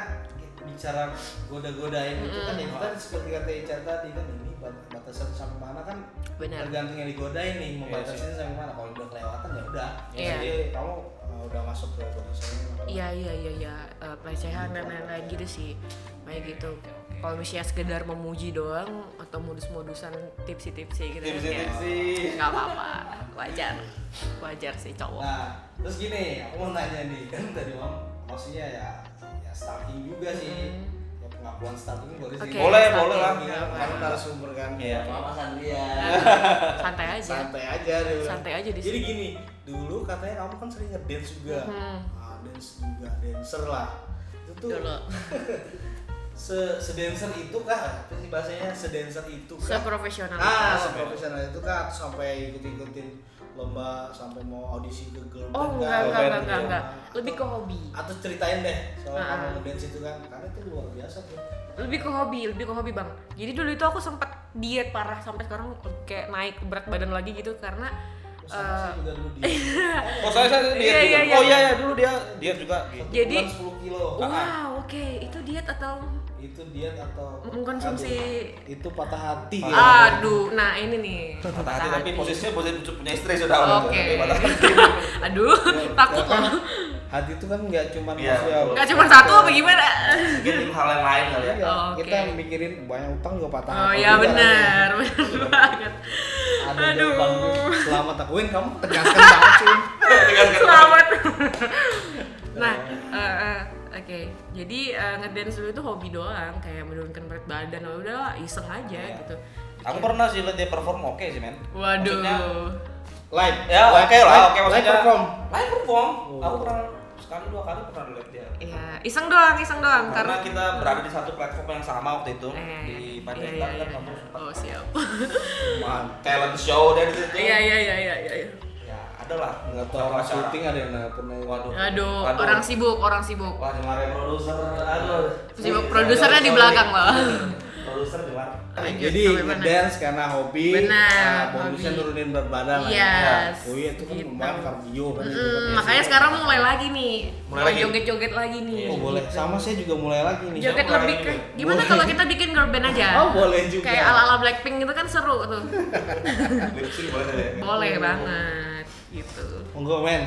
S1: bicara goda-godain itu kan ya kita seperti kata Ica tadi kan, ini batasan sampai mana kan
S3: Benar.
S1: tergantung yang digodain nih, mau batasin sampai mana. Kalau udah kelewatan ya udah.
S3: Iya.
S1: Jadi kamu udah masuk ke body shaming.
S3: Iya, pelecehan dan lain-lain gitu sih. Kayak gitu. Kalau misalnya sekedar memuji doang atau modus-modusan tipsi-tipsi gitu
S2: Tipsi-tipsi.
S3: nggak apa-apa, wajar sih cowok.
S1: Nah, terus gini, aku mau nanya nih, kan tadi maksudnya ya stalking juga sih. Ya pengakuan stalking boleh sih.
S3: Oke,
S2: Boleh
S3: stalking.
S2: lah.
S1: Karena narasumber kan.
S2: Iya.
S1: Mama Sandrian.
S3: Santai aja.
S1: Santai aja di
S3: sini.
S1: Jadi gini, dulu katanya kamu kan sering ngedance juga. Dance juga, dancer lah. Itu tuh
S3: Dulu.
S1: sedancer itu kah? Apa sih bahasanya? Sedancer itu kah?
S3: Seprofesional.
S1: Seprofesional itu kah? Atau sampai ikut-ikutin lomba sampai mau audisi ke girl band?
S3: Oh enggak. Lebih ke hobi.
S1: Atau ceritain deh soal kamu ngedance itu kan, karena itu luar biasa tuh.
S3: Lebih ke hobi Bang. Jadi dulu itu aku sempat diet parah sampai sekarang kayak naik berat badan lagi gitu karena
S1: Saya juga dulu diet.
S2: Oh saya diet juga.
S3: Iya.
S2: Oh iya dulu dia diet juga.
S3: Jadi
S1: 10 kilo.
S3: wow, oke. Itu diet atau
S1: Itu diet atau
S3: mengkonsumsi?
S1: Itu patah hati.
S3: Aduh, nah ini nih.
S2: Patah hati tapi posisinya punya istri sudah.
S3: Oke.
S2: Tapi patah hati.
S3: Aduh, takut
S1: Kan
S3: loh.
S1: hati itu kan nggak cuma
S2: Iya,
S1: manusia.
S2: betul.
S3: Nggak cuma satu apa gimana?
S2: Mungkin hal yang lain kali ya.
S1: Iya,
S3: Oh, oke.
S1: kita mikirin banyak utang juga patah
S3: Oh
S1: hati
S3: iya
S1: juga.
S3: benar banget.
S1: Ada
S3: Aduh.
S1: selamat aku kamu tegaskan banget sih.
S3: Selamat. Nah, oke. Jadi ngedance dulu itu hobi doang, kayak menurunkan berat badan. Udah iseng aja
S2: Iya.
S3: gitu.
S2: Aku pernah sih lihat dia perform oke sih men.
S3: Waduh.
S2: Maksudnya,
S1: Live.
S2: ya oke lah, oke
S1: Live
S2: maksudnya.
S1: perform.
S2: Live perform.
S1: Oh.
S2: Aku pernah sekali 2 kali pernah lihat dia.
S3: Iya, iseng doang
S2: Karena
S3: karena
S2: kita berada di satu platform yang sama waktu itu di
S3: iya,
S2: Panjaitan
S3: iya,
S2: kan
S3: iya.
S2: kamu sempat
S3: Oh, siap.
S2: talent show dari situ.
S3: Iya.
S2: Ya ada lah.
S1: Nggak tahu orang syuting ada yang nelpon aja.
S2: Waduh.
S3: Aduh, orang sibuk.
S2: Wah, dimarahin produser. Aduh.
S3: Sibuk, produsernya di belakang loh.
S2: Produser dimarahin.
S1: Jadi
S3: Sampai mana?
S1: ngedance karena hobi.
S3: Benar,
S1: Bonusnya
S3: hobi.
S1: nurunin berat badan lah.
S3: Yes.
S1: Oh iya itu kan
S3: Gitu.
S1: lumayan kardio kan itu kan.
S3: Makanya sekarang mulai lagi nih.
S2: Mulai lagi?
S3: Joget-joget lagi nih.
S1: Oh boleh.
S3: Gitu.
S1: Sama saya juga mulai lagi nih.
S3: Joget
S2: Mulai
S3: lebih
S2: lagi
S3: ke
S2: nih.
S3: gimana
S1: Boleh.
S3: kalau kita bikin girl band aja?
S1: Oh boleh juga.
S3: Kayak ala-ala Blackpink gitu kan seru tuh.
S2: Lipsing boleh deh.
S3: Boleh banget gitu.
S1: Monggo men.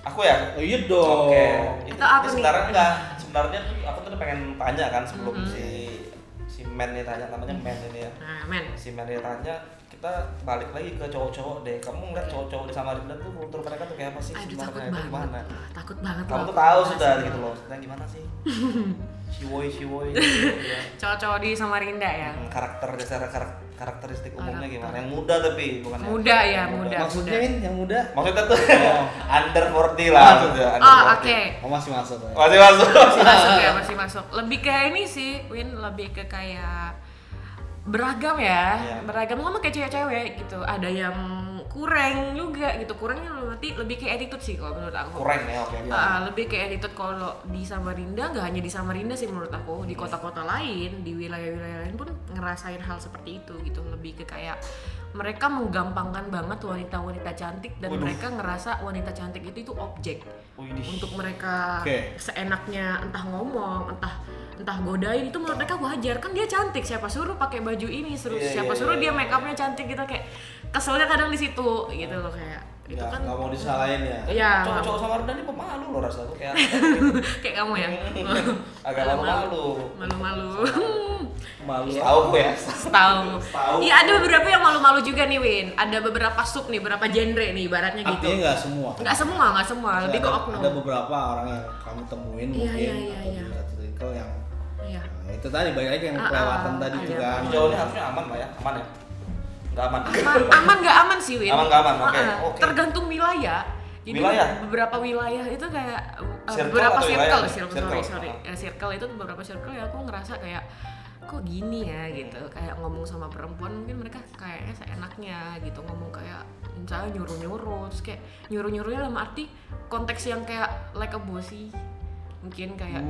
S2: Aku ya.
S1: Oh iya dong.
S2: Oke.
S3: Itu apa nih?
S2: Sebenarnya enggak. Sebenarnya tuh aku tuh pengen tanya kan sebelum si Men ini tanya, namanya Men ini ya.
S3: Nah, men.
S2: Si Men ini tanya, kita balik lagi ke cowok-cowok deh. Kamu ngeliat cowok-cowok di Samarinda tuh kultur mereka tuh kayak apa sih?
S3: Aduh, takut
S2: sebenarnya? Itu
S3: banget.
S2: gimana?
S3: Takut banget.
S2: Kamu
S3: loh.
S2: tuh tahu sudah
S3: Asli.
S2: gitu loh. Sebenarnya gimana sih? Shiwoi gitu ya.
S3: Cowok-cowok di Samarinda ya.
S2: Karakter dasar karakteristik umumnya
S3: Karakter.
S2: gimana? Yang muda tapi bukan yang-
S3: Muda ya, muda.
S1: Maksudnya Min yang muda?
S2: Maksudnya tuh
S1: Oh.
S2: under 40 lah maksudnya. Under
S3: Oh,
S2: 40.
S3: oke.
S1: Oh masih masuk ya.
S2: Masih masuk.
S3: Masih masuk ya, masih masuk. Lebih kayak ini sih, Win, lebih ke kayak beragam ya.
S2: Iya.
S3: Beragam sama kayak cewek-cewek gitu. Ada yang kurang juga gitu. Kurangnya berarti lebih kayak attitude sih kalau menurut aku.
S2: Kurang ya, oke.
S3: Lebih kayak attitude kalau di Samarinda, nggak hanya di Samarinda sih menurut aku, di kota-kota lain, di wilayah-wilayah lain pun ngerasain hal seperti itu gitu. Lebih ke kayak mereka menggampangkan banget wanita-wanita cantik dan
S2: Waduh.
S3: mereka ngerasa wanita cantik itu objek
S2: Widih.
S3: untuk mereka
S1: Oke.
S3: seenaknya entah ngomong, entah godain, itu menurut mereka wajar. Kan dia cantik, siapa suruh pakai baju ini, siapa suruh dia make upnya cantik gitu, kayak keselnya kadang di situ gitu loh, kayak itu
S1: Ya,
S3: kan
S1: nggak mau disalahin ya.
S3: iya
S2: Cowok-cowok Samarinda ini pemalu loh rasanya kayak
S3: kayak kamu ya
S2: agak malu-malu.
S3: malu-malu
S1: Malu.
S2: Tahu ya.
S3: tahu
S2: Tahu.
S3: iya, ada beberapa yang malu-malu juga nih, Win. Ada beberapa sub nih, beberapa genre nih ibaratnya gitu.
S1: Artinya nggak semua.
S3: Nggak semua, lebih ke oknum.
S1: Ada beberapa orang yang kamu temuin
S3: Iya,
S1: mungkin
S3: iya,
S1: atau
S3: iya.
S1: di satu circle yang
S3: Iya.
S1: nah, itu tadi balik lagi yang kelewatan tadi
S3: ada.
S1: juga kan.
S2: Sejauh ini harusnya aman lah ya, aman ya. Nggak aman.
S3: Aman nggak aman sih, Win?
S2: Aman nggak aman, oke, oke.
S3: Tergantung wilayah. Jadi
S2: Wilayah?
S3: beberapa wilayah itu kayak
S2: Circle
S3: beberapa
S2: atau wilayah?
S3: circle,
S2: Circle.
S3: sorry. Circle itu beberapa circle ya aku ngerasa kayak kok gini ya gitu. Kayak ngomong sama perempuan mungkin mereka kayaknya seenaknya gitu, ngomong kayak misalnya nyuruh-nyuruh, terus kayak nyuruh-nyuruhnya dalam arti konteks yang kayak like a bossy. Mungkin kayak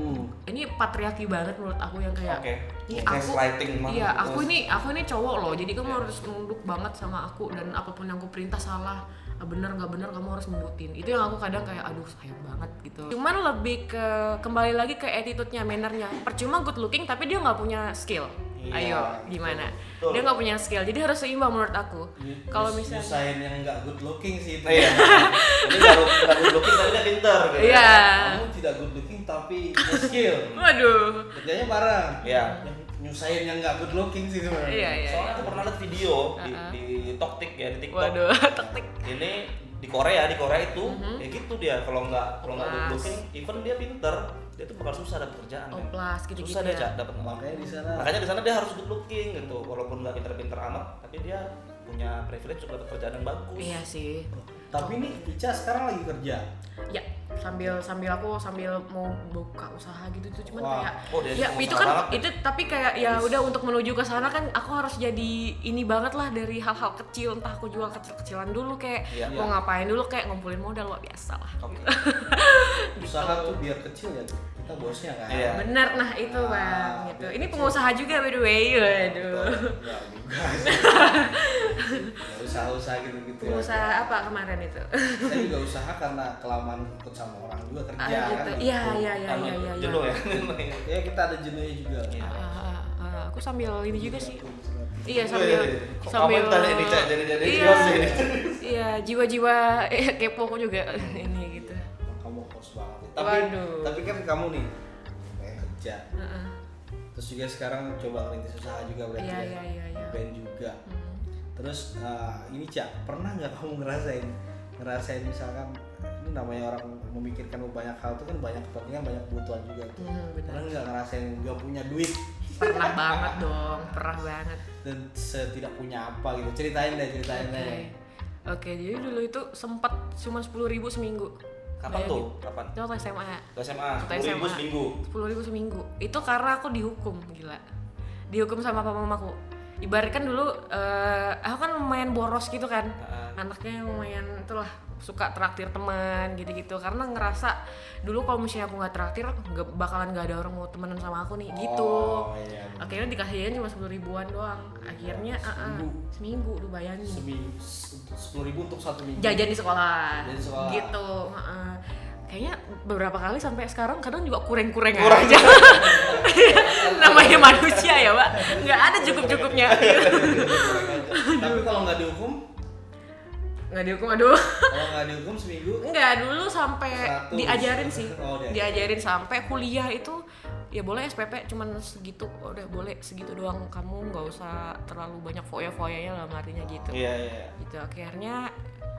S3: ini patriarki banget menurut aku yang kayak
S2: Oke.
S3: ini
S2: Gaslighting banget.
S3: iya, aku ini cowok loh, jadi kamu harus nunduk banget sama aku dan apapun yang aku perintah salah, bener nggak bener kamu harus nurutin. Itu yang aku kadang kayak aduh sayang banget gitu. Cuman lebih ke kembali lagi ke attitude-nya, manner-nya. Percuma good looking tapi dia nggak punya skill.
S2: Iya,
S3: Ayo gimana?
S2: betul.
S3: Dia nggak punya skill, jadi harus seimbang menurut aku. Kalau misalnya
S1: nyusahin yang nggak good looking sih itu.
S2: Iya. Jadi baru good looking tapi dia pinter gitu.
S3: iya,
S1: Kamu tidak good looking tapi punya skill.
S3: waduh,
S1: Kerjanya bareng.
S2: Iya.
S1: Yang nyusahin yang nggak good looking sih sebenarnya.
S3: iya.
S2: Soalnya aku pernah lihat video di TikTok ya, di TikTok.
S3: Waduh, taktik.
S2: Ini di Korea itu ya gitu dia kalau nggak good
S3: Plus.
S2: looking, even dia pinter, dia tuh bakal susah dapat kerjaan.
S3: Oh,
S2: men.
S3: plus gitu-gitu
S2: Susah dia
S3: ya.
S2: Cak, dapat
S1: Makanya di sana.
S2: Makanya di sana dia harus good looking gitu, walaupun nggak pinter-pinter amat, tapi dia punya privilege untuk dapat kerjaan yang bagus.
S3: Iya sih.
S1: Tapi nih Ica sekarang lagi kerja.
S3: Ya, sambil aku mau buka usaha gitu tuh, cuman
S1: Wah.
S3: kayak
S2: Oh, dia
S3: ya
S2: pengusaha
S3: itu kan
S2: banget.
S3: itu tapi kayak ya udah untuk menuju ke sana kan aku harus jadi ini banget lah dari hal-hal kecil, entah aku jual kecil-kecilan dulu kayak
S2: Iya.
S3: mau ngapain dulu kayak ngumpulin modal luar biasa lah.
S2: Oke.
S1: Usaha tuh biar kecil ya, kita bosnya kan.
S2: Iya.
S3: Bener, nah itu
S1: Ah,
S3: bang gitu.
S1: biar
S3: Ini
S1: kecil.
S3: pengusaha juga by the way, waduh.
S1: Ya juga sih. Ya, usaha-usaha gitu-gitu ya.
S3: Pengusaha apa kemarin itu?
S1: Saya juga usaha karena kelamaan ikut sama orang juga kerja
S3: Ah,
S1: kan.
S3: gitu. Iya.
S2: Jenuh ya.
S1: Ya kita ada jenuhnya juga.
S2: Iya.
S3: Aku sambil ini juga sih. Iya
S2: Kok
S3: sambil
S2: kamu tanya ini Cak, jadi
S3: iya, iya jiwa-jiwa kepo aku juga ini gitu.
S1: Kamu kos banget. Tapi
S3: Waduh.
S1: tapi kan kamu nih pengen kerja.
S3: Heeh.
S1: Terus juga sekarang coba ngerintis usaha juga berarti
S3: Iya,
S1: ya.
S3: iya.
S1: Band juga.
S3: Hmm.
S1: Terus ini Cak, pernah nggak kamu ngerasain misalkan ini namanya orang memikirkan banyak hal tuh kan banyak kepentingan, banyak kebutuhan juga tuh.
S3: Benar.
S1: Pernah nggak ngerasain nggak punya duit
S3: Pernah banget dong, pernah banget.
S1: dan tidak punya apa gitu? Ceritain deh.
S3: Oke, jadi dulu itu sempat cuma 10.000 seminggu.
S2: Kapan tuh? Kapan?
S3: Itu waktu SMA.
S2: Ke SMA.
S3: Waktu
S2: 10.000
S3: SMA.
S2: seminggu.
S3: 10.000 seminggu. Itu karena aku dihukum, gila. Dihukum sama papa mamaku. Ibaratkan dulu aku kan lumayan boros gitu kan. Anaknya lumayan itulah suka traktir teman gitu-gitu karena ngerasa dulu kalau misalnya aku nggak traktir bakalan nggak ada orang mau temenan sama aku nih gitu.
S1: Iya.
S3: Akhirnya dikasihnya cuma 10.000-an doang. Akhirnya seminggu lu bayangin.
S1: 10.000 untuk 1 minggu.
S3: Jajan di sekolah.
S1: Jajan di sekolah.
S3: Gitu. Kayaknya beberapa kali sampai sekarang kadang juga kurang aja. Namanya manusia ya, Pak. Nggak ada cukup-cukupnya.
S1: Tapi kalau nggak dihukum,
S3: Nggak dihukum, aduh.
S1: kalau nggak dihukum seminggu,
S3: Enggak, dulu sampai
S1: 100.
S3: diajarin sih.
S1: Oh,
S3: Diajarin sampai kuliah itu ya boleh SPP cuman segitu, udah boleh segitu doang. Kamu nggak usah terlalu banyak foya-foyanya lah artinya gitu.
S2: Iya.
S3: Gitu akhirnya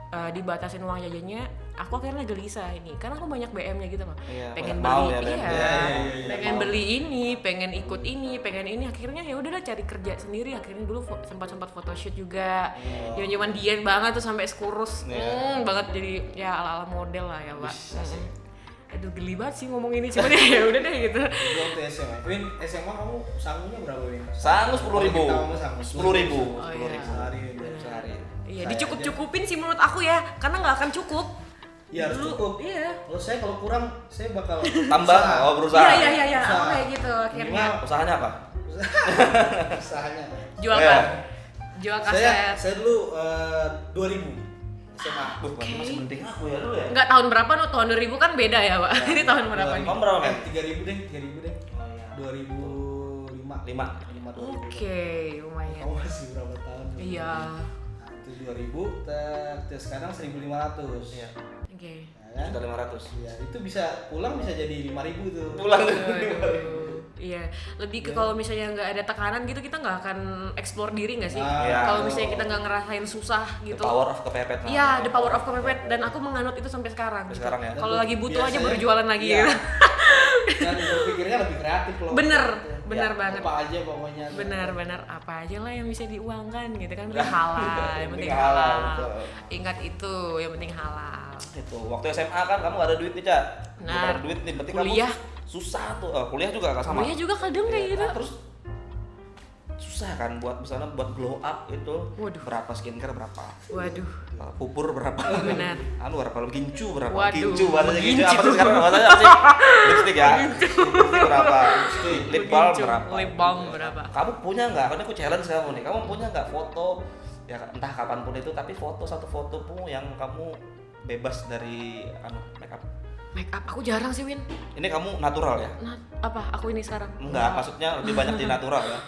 S3: dibatasin uang jajannya. Aku akhirnya gelisah ini karena aku banyak BM-nya gitu mah.
S2: Iya,
S3: Pengen
S2: banyak mau
S3: beli,
S2: ya, BM.
S3: iya.
S1: Iya.
S3: Pengen beli ini, pengen ikut ini, pengen ini. Akhirnya ya udahlah cari kerja sendiri. Akhirnya dulu sempat photoshoot juga. Yang cuman diet banget tuh sampai kurus.
S2: Iya.
S3: Banget jadi ya ala-ala model lah ya, Pak.
S2: Bisa sih.
S3: Aduh geli banget sih ngomong ini cuman ya udah deh gitu.
S1: Itu waktu SMA. Win, SMA kamu sangunya berapa, Win?
S2: Sangu 10.000.
S1: Kita ngomong sangu
S2: 10.000.
S3: Oh, iya.
S1: Sehari.
S2: Sehari.
S3: Iya,
S1: Saya
S3: dicukup-cukupin sih menurut aku ya, karena nggak akan cukup.
S1: Iya harus
S3: Dulu,
S1: cukup.
S3: Iya.
S1: Kalau kurang, saya bakal
S2: Tambah, berusaha.
S3: Iya,
S1: Usaha.
S3: kayak gitu akhirnya.
S1: Minimal.
S2: Usahanya apa?
S1: Usahanya.
S3: Jual
S2: Iya.
S3: kan? Jual kaset.
S1: Saya dulu 2000 SMA.
S2: Masih penting aku ya dulu ya.
S3: Enggak tahun berapa no? Tahun 2000 kan beda ya, Pak. Ini tahun berapa nih?
S2: Kamu berapa, Men?
S1: 3.000 deh. 2005.
S2: 5.
S1: 2005.
S3: Oke, lumayan.
S1: Kamu masih berapa tahun?
S3: Iya.
S1: Nah, itu 2000, terus sekarang 1.500.
S2: Iya.
S3: Oke.
S1: Ya, kan?
S2: 1.500.
S1: Iya, itu bisa pulang bisa jadi 5.000 tuh.
S2: Pulang.
S3: Aduh. Iya, lebih ke kalau misalnya nggak ada tekanan gitu kita nggak akan explore diri nggak sih?
S1: Iya.
S3: Kalau misalnya kita nggak ngerasain susah
S2: The
S3: gitu.
S2: power of kepepet.
S3: Iya, the power of kepepet dan aku menganut itu sampai sekarang.
S2: Sampai
S3: gitu.
S2: sekarang ya.
S3: Kalau lagi butuh aja
S1: Biasanya-
S3: baru jualan lagi.
S1: Iya.
S3: Gitu.
S1: Dan berpikirnya lebih kreatif loh.
S3: Bener
S1: Ya,
S3: banget.
S1: Apa aja pokoknya.
S3: Benar apa aja lah yang bisa diuangkan gitu kan, penting halal, yang penting
S2: Penting halal,
S3: halal.
S2: betul.
S3: Ingat itu, yang penting halal.
S2: Itu waktu SMA kan kamu gak ada duit nih, Cak. Belum
S3: Nah,
S2: ada duit nih, berarti
S3: kuliah.
S2: kamu susah tuh. Kuliah juga gak sama.
S3: Kuliah juga kadang kayak gitu.
S2: Nah, terus susah kan buat misalnya buat glow up itu.
S3: Waduh.
S2: Berapa skincare berapa?
S3: Waduh,
S2: Pupur berapa?
S3: benar.
S2: Anu berapa? Gincu berapa?
S3: Waduh,
S2: Gincu bahasanya gincu.
S3: gincu.
S2: Apa sih sekarang bahasanya apa sih? Lipstick ya. Lipstick berapa? Lip balm
S3: Gincu.
S2: berapa?
S3: Lip balm berapa?
S2: Kamu punya nggak? Karena aku challenge kamu nih. Kamu punya nggak foto ya entah kapanpun itu tapi satu foto pun yang kamu bebas dari makeup.
S3: Make up aku jarang sih, Win.
S2: Ini kamu natural ya?
S3: Nah, apa aku ini sekarang?
S2: Enggak, maksudnya lebih banyak di natural ya.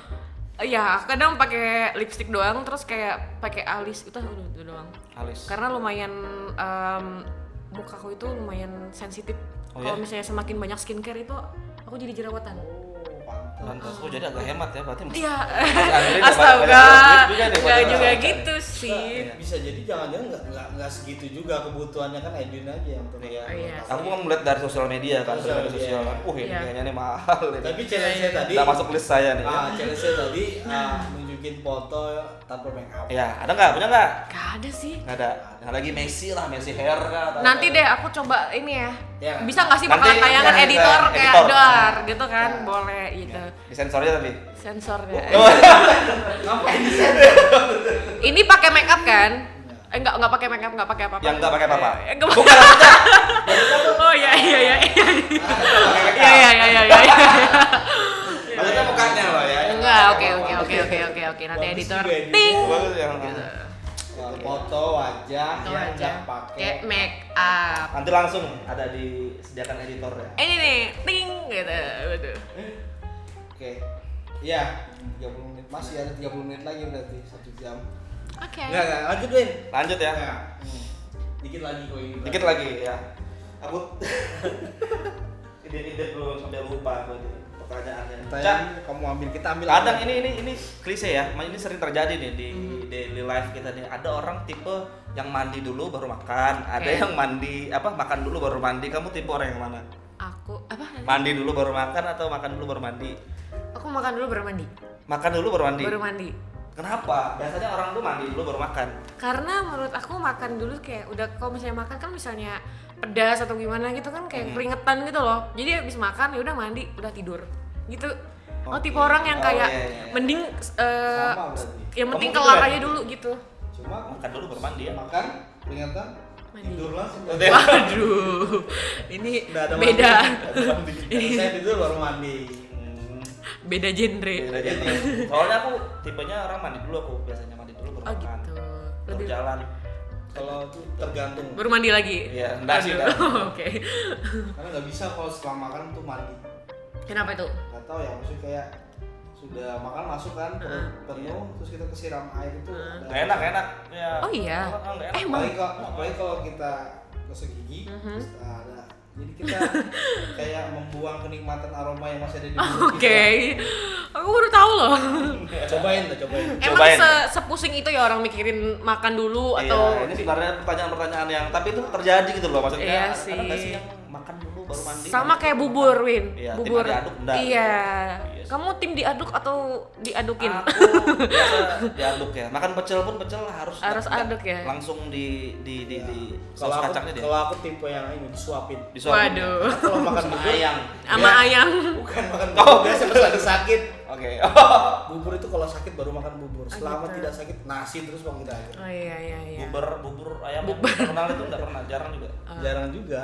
S3: Iya, kadang pakai lipstick doang, terus kayak pakai alis itu doang.
S2: Alis.
S3: Karena lumayan mukaku itu lumayan sensitif.
S2: Oh,
S3: Kalau
S2: ya?
S3: misalnya semakin banyak skincare itu aku jadi jerawatan.
S1: Oh, pantas.
S2: Lantas kok jadi agak hemat ya berarti.
S3: Iya.
S2: Andri
S3: Astaga.
S2: banyak duit juga nih,
S3: Enggak
S2: padahal.
S3: juga gitu sih.
S1: Bisa jadi jangan-jangan nggak segitu juga kebutuhannya kan Edwin aja yang perlu.
S2: Iya.
S3: Iya.
S2: Aku kan melihat dari sosial media kan,
S1: Sosial
S2: dari media
S1: media.
S2: sosial kan. Ini
S3: Iya.
S2: kayaknya nih mahal ini.
S1: Tapi challenge saya tadi
S2: Udah masuk list saya nih.
S1: challenge saya tadi menunjukkan bikin foto tanpa make up.
S2: Ya, ada nggak? Punya nggak?
S3: Gak ada sih.
S2: Nggak ada. Yang lagi Messi lah, Messi hair kah? atau
S3: Nanti
S2: apa?
S3: deh aku coba ini ya.
S1: Ya.
S3: Bisa nggak sih
S2: Nanti
S3: bakalan tayangan
S2: ya,
S3: editor kayak
S2: editor.
S3: dar gitu kan?
S1: Ya.
S3: Boleh gitu.
S2: Di sensor aja tapi.
S3: Sensornya.
S1: Ngapain di sana?
S3: Ini pakai make up kan? Enggak pakai make up, enggak pakai apa-apa.
S2: Yang nggak pakai apa-apa.
S3: Enggak
S2: Bukan maksudnya.
S3: Oh iya. Iya.
S2: Pakai make up.
S3: Iya.
S2: Maksudnya mukanya loh ya.
S3: Enggak, oke. Nanti
S1: Bagus
S3: editor
S1: juga ini.
S3: ting.
S2: Bagus ya.
S3: Gitu.
S1: Foto wajah
S3: Itu
S1: yang
S3: aja.
S1: nggak pakai.
S3: Kayak make up.
S2: Nanti langsung ada disediakan editor ya.
S3: Ini nih, ting gitu. Betul.
S1: Oke. Iya, 30 menit. Masih ada 30 menit lagi berarti 1 jam.
S3: Oke.
S1: Enggak, lanjut Win.
S2: Lanjut ya.
S1: Ya. Dikit lagi kok ini.
S2: Dikit lagi ya. Aku ide-ide belum sampai lupa aku nih pertanyaannya. Cak,
S1: Kamu ambil, kita ambil.
S2: kadang ini klise ya. Ini sering terjadi nih di daily life kita nih. Ada orang tipe yang mandi dulu baru makan, ada
S3: Oke.
S2: yang makan dulu baru mandi. Kamu tipe orang yang mana?
S3: Aku apa?
S2: Mandi dulu baru makan atau makan dulu baru mandi?
S3: Aku makan dulu baru mandi.
S2: Makan dulu baru mandi.
S3: Baru mandi.
S2: Kenapa? Biasanya orang tuh mandi dulu baru makan.
S3: Karena menurut aku makan dulu kayak udah kalau misalnya makan kan misalnya pedas atau gimana gitu kan kayak keringetan gitu loh. Jadi habis makan ya udah mandi, udah tidur. Gitu. Oh, tipe
S2: Oke.
S3: orang yang
S2: Oh,
S3: kayak
S2: iya.
S3: mending
S1: Sama berarti.
S3: yang penting
S2: Kamu
S3: kelar
S2: gitu ya?
S3: aja dulu gitu.
S1: Cuma
S2: Makan dulu baru mandi ya.
S1: makan, peringatan,
S3: Mandi.
S1: tidur langsung.
S3: Waduh. Ini
S1: Nggak ada
S3: beda.
S1: mandi. Kalau saya tidur baru mandi.
S3: Beda genre.
S2: Beda jadi. Soalnya aku tipenya orang mandi dulu aku biasanya mandi dulu baru
S3: Oh
S2: makan.
S3: gitu.
S2: Baru
S3: Lebih
S2: jalan.
S1: Kalau itu tergantung.
S3: baru mandi lagi.
S2: Iya, enggak sih.
S3: Aduh,
S2: enggak.
S3: Oke.
S1: Karena nggak bisa kalau setelah makan tuh mandi.
S3: Kenapa itu?
S1: Nggak tahu ya, maksudnya kayak sudah makan masuk kan perut penuh, terus kita kesiram air itu.
S2: Nggak enak. Ya.
S3: Oh iya.
S2: Nggak enak.
S3: Emang?
S1: Apalagi kalau kita gosok gigi, terus ada. Jadi kita kayak membuang kenikmatan aroma yang masih ada di mulut
S3: Oke. Aku baru tahu loh.
S1: kita. Cobain.
S3: Emang
S2: Cobain.
S3: sepusing itu ya orang mikirin makan dulu
S2: Iya,
S3: atau
S2: ini sebenarnya pertanyaan-pertanyaan yang tapi itu terjadi gitu loh maksudnya.
S3: Iya
S2: Ada
S3: sih.
S2: nggak sih yang makan dulu baru mandi?
S3: sama kayak bubur, Win.
S2: Iya, tim
S3: Bubur.
S2: diaduk, enggak.
S3: Iya.
S2: Iya sih.
S3: Kamu tim diaduk atau diadukin?
S2: Aku biasa diaduk ya. Makan pecel pun pecel harus enggak
S3: aduk ya?
S2: Langsung di saus
S1: Kalau aku,
S2: kacangnya dia.
S1: kalau aku tipe yang ini disuapin.
S2: Disuapin.
S3: Waduh.
S1: Kalau makan bubur
S2: Ayam.
S3: Sama ayam.
S1: bukan makan bubur biasa pas lagi sakit.
S2: Oke.
S1: Bubur itu kalau sakit baru makan bubur. Selama
S3: gitu.
S1: tidak sakit nasi terus bang kita aja.
S3: Oh iya.
S2: Bubur ayam yang terkenal itu enggak pernah, jarang juga.
S1: Jarang juga.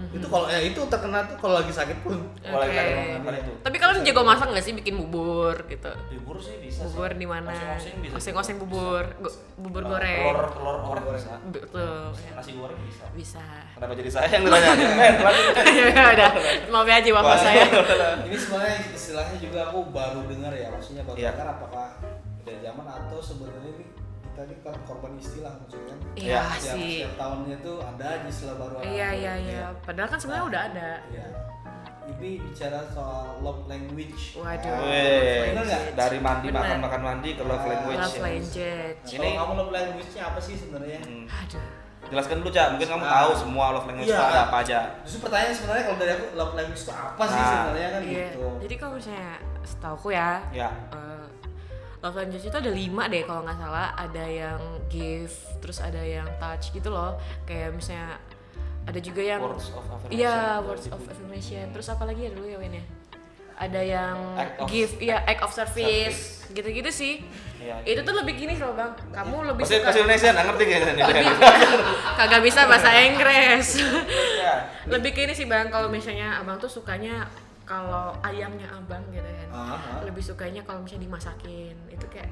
S1: Itu kalau itu terkena tuh kalau lagi sakit pun.
S2: Kalau lagi
S3: Oke.
S2: makan itu.
S3: Tapi kalian jago masak nggak sih bikin bubur gitu?
S2: Bubur sih bisa sih.
S3: Bubur di mana?
S2: Masing-masing bisa.
S3: Masing-masing bubur. Bubur goreng.
S2: Telur orek bisa.
S3: Betul. ya.
S2: Nasi goreng bisa.
S3: Bisa.
S2: Kenapa jadi saya yang ditanya? Lanjut.
S3: Ya udah. Maaf ya Ji, maaf saya.
S1: Ini sebenarnya istilahnya juga aku baru dengar ya, maksudnya baru
S2: Iya.
S1: dengar apakah udah zaman atau sebenarnya ini kita ini kan korban istilah maksudnya kan.
S3: Iya
S1: Setiap-
S3: sih.
S1: Setiap tahunnya tuh ada aja istilah baru.
S3: Iya. Padahal kan sebenarnya udah ada.
S1: Iya. Ini bicara soal love language.
S3: Waduh.
S2: Weh,
S1: Bener nggak?
S2: dari mandi
S3: Bener.
S2: makan mandi ke love language.
S3: Love language.
S1: Ini
S2: Ini-
S1: kamu love language-nya apa sih sebenarnya?
S3: Aduh.
S2: Jelaskan dulu, Cak. Mungkin kamu tahu semua love language
S1: Iya.
S2: itu ada apa aja.
S1: Justru pertanyaan sebenarnya kalau dari aku love language itu apa sih
S2: Nah.
S1: sebenarnya kan
S3: Iya.
S1: gitu.
S3: Jadi kalau misalnya setauku ya,
S2: Ya.
S3: love language itu ada 5 deh kalau nggak salah. Ada yang give, terus ada yang touch gitu loh. Kayak misalnya ada juga yang
S2: Words of affirmation.
S3: iya, words of affirmation. Terus apa lagi ya dulu ya Win ya? Ada yang
S2: Act of-
S3: give, iya act of service, gitu-gitu sih.
S2: Iya.
S3: Itu tuh lebih gini loh bang, kamu lebih
S2: Bahasa
S3: suka
S2: bahasa Indonesia nggak ngerti kayaknya nih.
S3: kagak bisa bahasa Inggris.
S2: Iya.
S3: Lebih ke ini sih bang, kalau misalnya abang tuh sukanya kalau ayamnya abang gitu kan,
S1: Aha.
S3: lebih sukanya kalau misalnya dimasakin itu kayak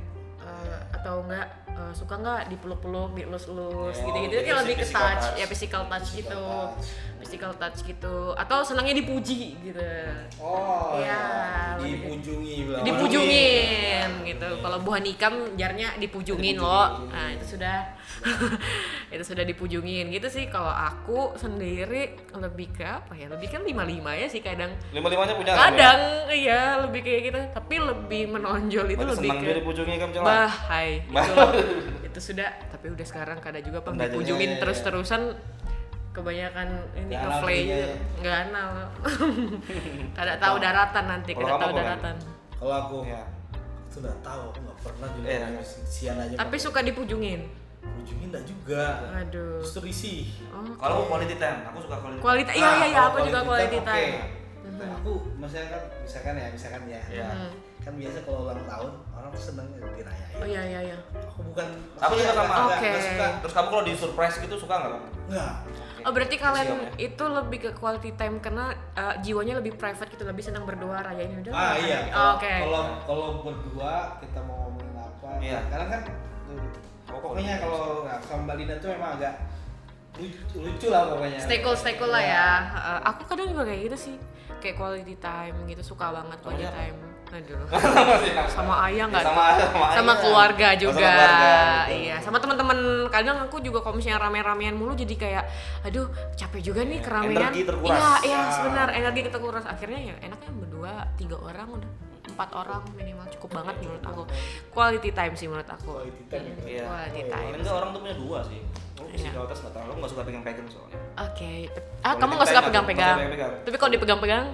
S3: atau enggak suka nggak dipeluk-peluk, dielus-elus
S2: Oh,
S3: gitu-gitu
S2: gitu
S3: kayak
S2: sih,
S3: lebih ke
S2: physical
S3: touch,
S2: touch.
S3: ya physical touch
S1: Physical
S3: gitu,
S1: touch.
S3: physical touch gitu, atau senangnya dipuji gitu.
S1: Oh
S3: Iya,
S1: iya.
S3: lebih-
S1: Dipujungi bilang.
S3: Dipujungin gitu. Kalau buah nikam jarnya dipujungin loh. Nah, itu sudah itu sudah dipujungin gitu sih. Kalau aku sendiri lebih ke apa ya? Lebih kan 5-5 ya sih kadang.
S2: 5-5-nya punya nggak, ya?
S3: Kadang iya lebih kayak gitu, tapi lebih menonjol itu
S2: Berarti
S3: lebih
S2: senang
S3: ke
S2: dia dipujungi kamu celah.
S3: bahai itu sudah, tapi udah sekarang kadang juga pang
S2: Udah,
S3: dipujungin
S1: iya.
S3: terus-terusan kebanyakan ini
S1: Nggak
S3: ke
S1: anal
S3: play
S1: jadinya
S3: gitu.
S1: ya.
S3: Nggak anal. Kada tahu daratan nanti,
S2: Kalau
S3: kada
S2: kamu
S3: tahu
S2: apa, Kan?
S3: daratan.
S1: Kalau aku
S2: Iya.
S1: Itu nggak tahu, aku nggak pernah juga sian aja.
S3: Tapi suka dipujungin.
S1: Pujungin nggak juga.
S3: Aduh.
S1: Justru risih.
S2: Kalau quality time, aku suka quality time.
S3: Kualitas, iya, aku juga quality time.
S1: Nah, aku misalkan ya.
S2: Iya.
S1: Kan biasa kalau ulang tahun orang tuh seneng dirayain.
S3: Oh iya.
S1: Aku bukan.
S2: Aku juga sama.
S3: Oke.
S1: Nggak suka.
S2: Terus kamu kalau di surprise gitu suka nggak kamu?
S1: Nggak.
S3: Oh berarti kalian
S2: Siap, ya?
S3: itu lebih ke quality time karena jiwanya lebih private gitu, lebih senang berdua rayain udah.
S1: Iya.
S3: Oke.
S1: Kalau berdua kita mau ngomongin apa?
S2: Iya.
S1: Karena kan pokoknya kalau sama Mbak Lina tuh emang agak lucu lah pokoknya.
S3: Stay cool lah ya. Aku kadang juga kayak gitu sih, kayak quality time gitu, suka banget quality time. Aduh. Sama ayah nggak? Sama keluarga juga.
S2: Sama keluarga.
S3: Iya, sama teman-teman. Kadang aku juga kalau misalnya rame-ramean mulu jadi kayak, aduh capek juga nih keramaian.
S2: Energi terkuras.
S3: Iya, sebenar energi kita kuras. Akhirnya ya enaknya berdua, 3 orang udah. 4 orang minimal cukup banget menurut aku. Quality time sih menurut aku.
S1: Quality time.
S2: Iya.
S3: Quality time.
S2: Paling nggak orang tuh punya 2 sih. Lu
S3: Iya.
S2: di atas nggak tahu, lu nggak suka pegang-pegang soalnya.
S3: Oke.
S2: Quality
S3: Kamu nggak suka
S2: time
S3: pegang-pegang.
S2: nggak suka pegang.
S3: Tapi kalau dipegang-pegang,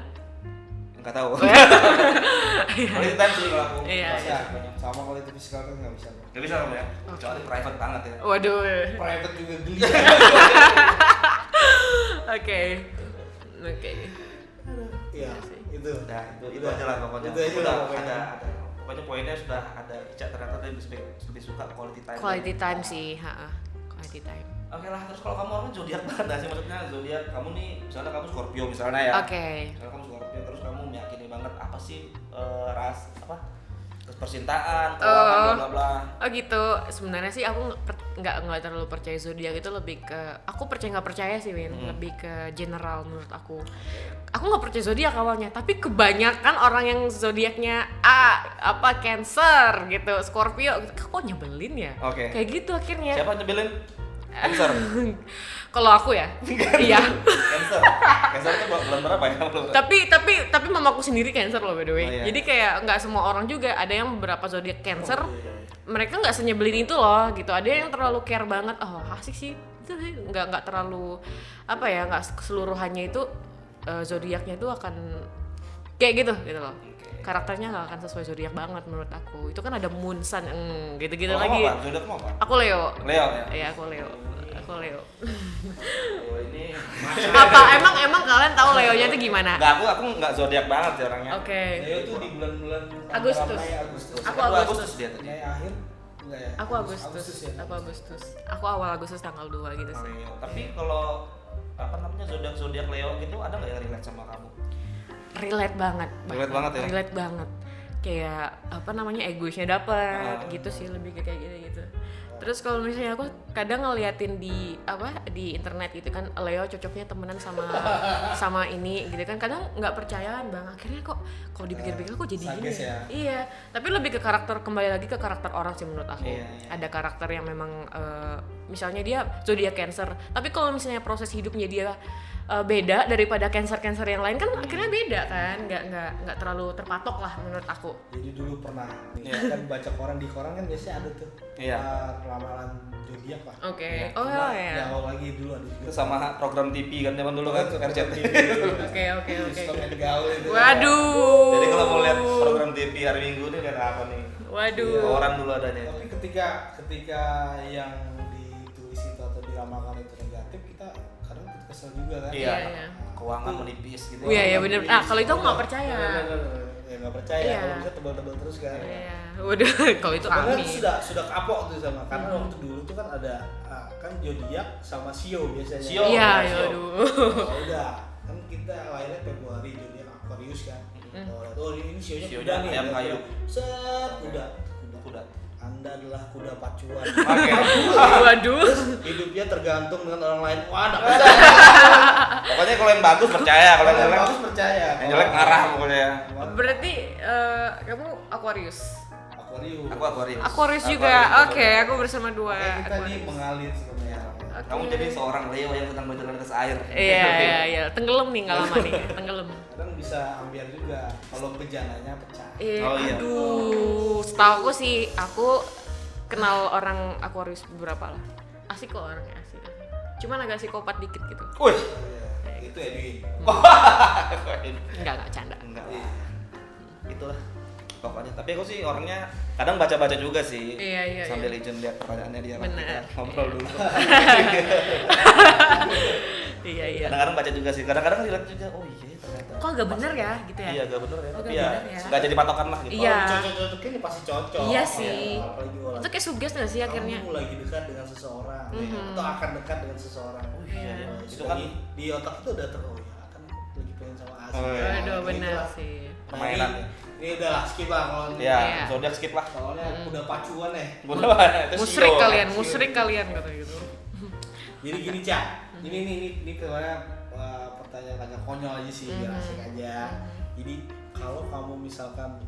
S2: Nggak tahu. Quality time sih kalau aku.
S3: Iya.
S1: Bisa. Sama kalau itu physical kan nggak bisa.
S2: Nggak bisa kamu ya. Kecuali private banget ya.
S3: waduh.
S1: Private juga geli.
S3: Oke.
S1: Iya. Itu.
S2: Udah, itu aja lah pokoknya.
S1: Itu aja
S2: Udah
S1: lah pokoknya.
S2: ada. Pokoknya poinnya sudah ada. Ica ternyata dia lebih suka quality time.
S3: Quality time sih, quality time.
S2: Oke lah, terus kalau kamu orang zodiak banget gak sih, maksudnya zodiak kamu nih, misalnya kamu Scorpio misalnya ya.
S3: Oke.
S2: Misalnya kamu Scorpio terus kamu meyakini banget apa sih percintaan, keuangan, bla bla bla.
S3: Oh gitu. Sebenarnya sih aku nggak terlalu percaya zodiak, itu lebih ke aku percaya nggak percaya sih Win, lebih ke general menurut aku. Aku nggak percaya zodiak awalnya, tapi kebanyakan orang yang zodiaknya Cancer gitu, Scorpio, kok nyebelin ya?
S2: Oke.
S3: Kayak gitu akhirnya.
S2: Siapa nyebelin? Cancer.
S3: Kalau aku ya, iya.
S2: Cancer. Cancer itu bulan berapa ya?
S3: Tapi mamaku sendiri Cancer loh by the way.
S2: Oh, iya.
S3: Jadi kayak nggak semua orang juga, ada yang beberapa zodiak Cancer, mereka nggak senyebelin itu loh gitu. Ada yang terlalu care banget. Oh asik sih, itu sih nggak terlalu nggak keseluruhannya itu zodiaknya itu akan kayak gitu loh. Karakternya nggak akan sesuai zodiak banget menurut aku. Itu kan ada Moon Sun, gitu-gitu lagi.
S2: Apa? Zodiakmu apa?
S3: Aku Leo.
S2: Leo ya.
S3: Iya aku Leo.
S2: Oh ini.
S3: Apa emang kalian tahu Leonya itu gimana?
S2: Enggak, aku enggak zodiak banget sih orangnya.
S3: Oke.
S1: Leo tuh di bulan-bulan
S3: Agustus.
S1: Agustus.
S3: Aku
S2: Aduh,
S3: Agustus.
S2: dia tadi.
S1: Mei akhir enggak ya?
S3: Aku Agustus.
S1: ya.
S3: Aku Agustus. Aku awal Agustus tanggal 2 gitu sih.
S2: Leo. Tapi kalau zodiak Leo gitu ada nggak yang relate sama kamu?
S3: Relate banget.
S2: Relate banget ya?
S3: Relate banget. Kayak egoisnya dapet gitu sih, lebih ke kayak gitu. Terus kalau misalnya aku kadang ngeliatin di internet gitu kan, Leo cocoknya temenan sama ini gitu kan, kadang nggak percayaan bang, akhirnya kok kalau dipikir-pikir kok jadi gini
S1: ya?
S3: Iya, tapi lebih ke karakter, kembali lagi ke karakter orang sih menurut aku.
S2: Iya.
S3: Ada karakter yang memang misalnya dia zodiak Cancer, tapi kalau misalnya proses hidupnya dia beda daripada cancer yang lain kan akhirnya beda kan, nggak terlalu terpatok lah menurut aku.
S1: Jadi dulu pernah kan baca di koran kan biasanya ada tuh ramalan zodiak pak.
S3: Oke.
S1: Ya,
S3: Oh
S1: cuma
S3: ya.
S1: jauh lagi dulu ada juga.
S2: Itu sama program TV kan zaman dulu kan RCTI.
S3: Oke.
S1: Stok and gaul itu.
S3: Waduh.
S2: Jadi kalau mau lihat program TV hari Minggu nih lihat apa nih?
S3: Waduh.
S2: Orang dulu adanya.
S1: Tapi ketika yang ditulis itu atau diramalkan itu negatif, kita kadang kesel juga kan.
S2: Iya.
S3: Iya.
S2: Keuangan menipis gitu.
S3: Iya bener. Kalau itu aku nggak percaya.
S1: Ya nggak percaya.
S3: Iya.
S1: Kalau bisa tebal-tebal terus kan.
S3: Iya. Waduh. Kalau itu
S1: Sebenarnya
S3: amin.
S1: sudah kapok tuh sama, karena waktu dulu tuh kan ada kan zodiak sama Sio biasanya.
S2: Sio.
S3: Iya.
S2: Sio.
S3: Aduh.
S1: Oh, udah kan kita lahirnya Februari, zodiak Aquarius kan. Oh ini Sionya kuda nih.
S2: ayam kayu.
S1: Set kuda. Anda adalah kuda pacuan.
S2: Oke.
S3: Waduh.
S1: Hidupnya tergantung dengan orang lain. Wah, enggak bisa.
S2: Pokoknya kalau yang bagus percaya, kalau yang jelek
S1: Bagus percaya.
S2: yang jelek marah pokoknya.
S3: Berarti kamu Aquarius.
S2: Aku Aquarius.
S3: Aquarius juga. Oke, aku bersama dua.
S1: Oke, kita nih
S3: Aquarius.
S1: mengalir sebenarnya.
S2: Kamu jadi seorang Leo yang sedang berjalan di atas air.
S3: Iya. Tenggelam nih nggak lama nih. Tenggelam.
S1: Kadang bisa ambiar juga kalau bejananya pecah.
S2: Oh, iya.
S3: Aduh, setahu aku sih, aku kenal orang Aquarius beberapa lah. Asik kok orangnya, asik. Cuman agak psikopat dikit gitu.
S2: Wih.
S1: Iya, itu Edwin.
S3: Enggak canda.
S2: Enggak.
S1: Iya.
S2: Itulah. pokoknya. Tapi aku sih orangnya kadang baca-baca juga sih.
S3: Iya.
S2: Sambil izin lihat pertanyaannya dia.
S3: Bener.
S2: Kita ngobrol dulu.
S3: Iya.
S2: Kadang-kadang baca juga sih. Kadang-kadang lihat juga. Oh iya ternyata.
S3: Kok agak bener ya gitu ya?
S2: Iya, agak bener ya.
S3: Oh,
S2: Tapi
S3: agak
S2: ya
S3: bener ya.
S2: nggak jadi patokan lah gitu.
S3: Iya.
S1: Cocok-cocok ini pasti cocok.
S3: Iya sih.
S1: Apalagi orang.
S3: Itu kayak suges gak sih akhirnya?
S1: Kamu lagi dekat dengan seseorang atau akan dekat dengan seseorang.
S2: Oh iya.
S1: Itu
S2: Itu kan
S1: di otak itu udah oh ya kan lagi pengen sama Asia.
S2: Oh, iya.
S3: Aduh
S1: Gitu
S3: bener
S1: lah.
S3: sih.
S2: Permainan.
S1: Ini udah lah skip lah kalau ini.
S2: ya,
S3: Iya.
S2: zodiak skip lah.
S1: Soalnya udah pacuan ya.
S2: Itu
S3: Musrik
S2: Sio.
S3: kalian, musrik kalian kata gitu.
S1: Jadi gini Cak, ini kemarin pertanyaan agak konyol aja sih, biar asik aja. Jadi kalau kamu misalkan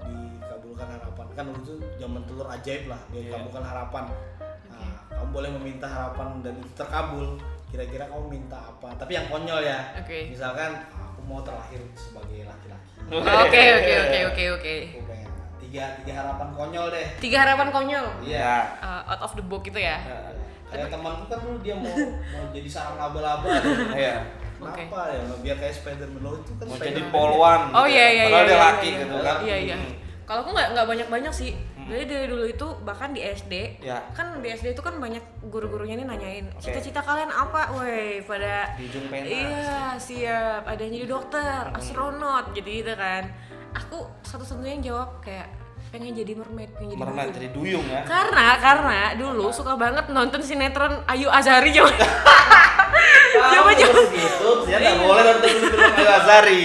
S1: dikabulkan harapan, kan itu zaman telur ajaib lah, dikabulkan harapan. Nah, kamu boleh meminta harapan dan itu terkabul. Kira-kira kamu minta apa? Tapi yang konyol ya.
S3: Oke.
S1: Misalkan aku mau terlahir sebagai laki-laki.
S3: Oke.
S1: Aku pengen tiga harapan konyol deh.
S3: 3 harapan konyol.
S1: Iya.
S3: Out of the box gitu ya.
S1: Kayak temanku kan dulu dia mau jadi sarang laba-laba.
S2: Iya.
S1: Kenapa ya? Biar kayak Spider-Man lo itu kan
S2: Mau
S1: Spider-Man.
S2: jadi polwan.
S3: Oh
S2: gitu.
S3: iya.
S2: Padahal dia
S3: iya,
S2: laki
S3: iya.
S2: gitu kan.
S3: Iya. Kalau aku nggak banyak sih. Jadi dari dulu itu bahkan di SD,
S2: Ya.
S3: kan di SD itu kan banyak guru-gurunya nih nanyain
S2: Oke.
S3: cita-cita kalian apa, woi pada
S2: Di ujung pena.
S3: iya siap, ada yang jadi dokter, astronot, jadi gitu kan. Aku satu-satunya yang jawab kayak pengen jadi mermaid, pengen jadi
S2: Mermaid
S3: duyung.
S2: jadi duyung ya.
S3: Karena dulu suka banget nonton sinetron Ayu Azhari zaman zaman
S2: gitu, dia nggak boleh nonton film Ayu Azhari.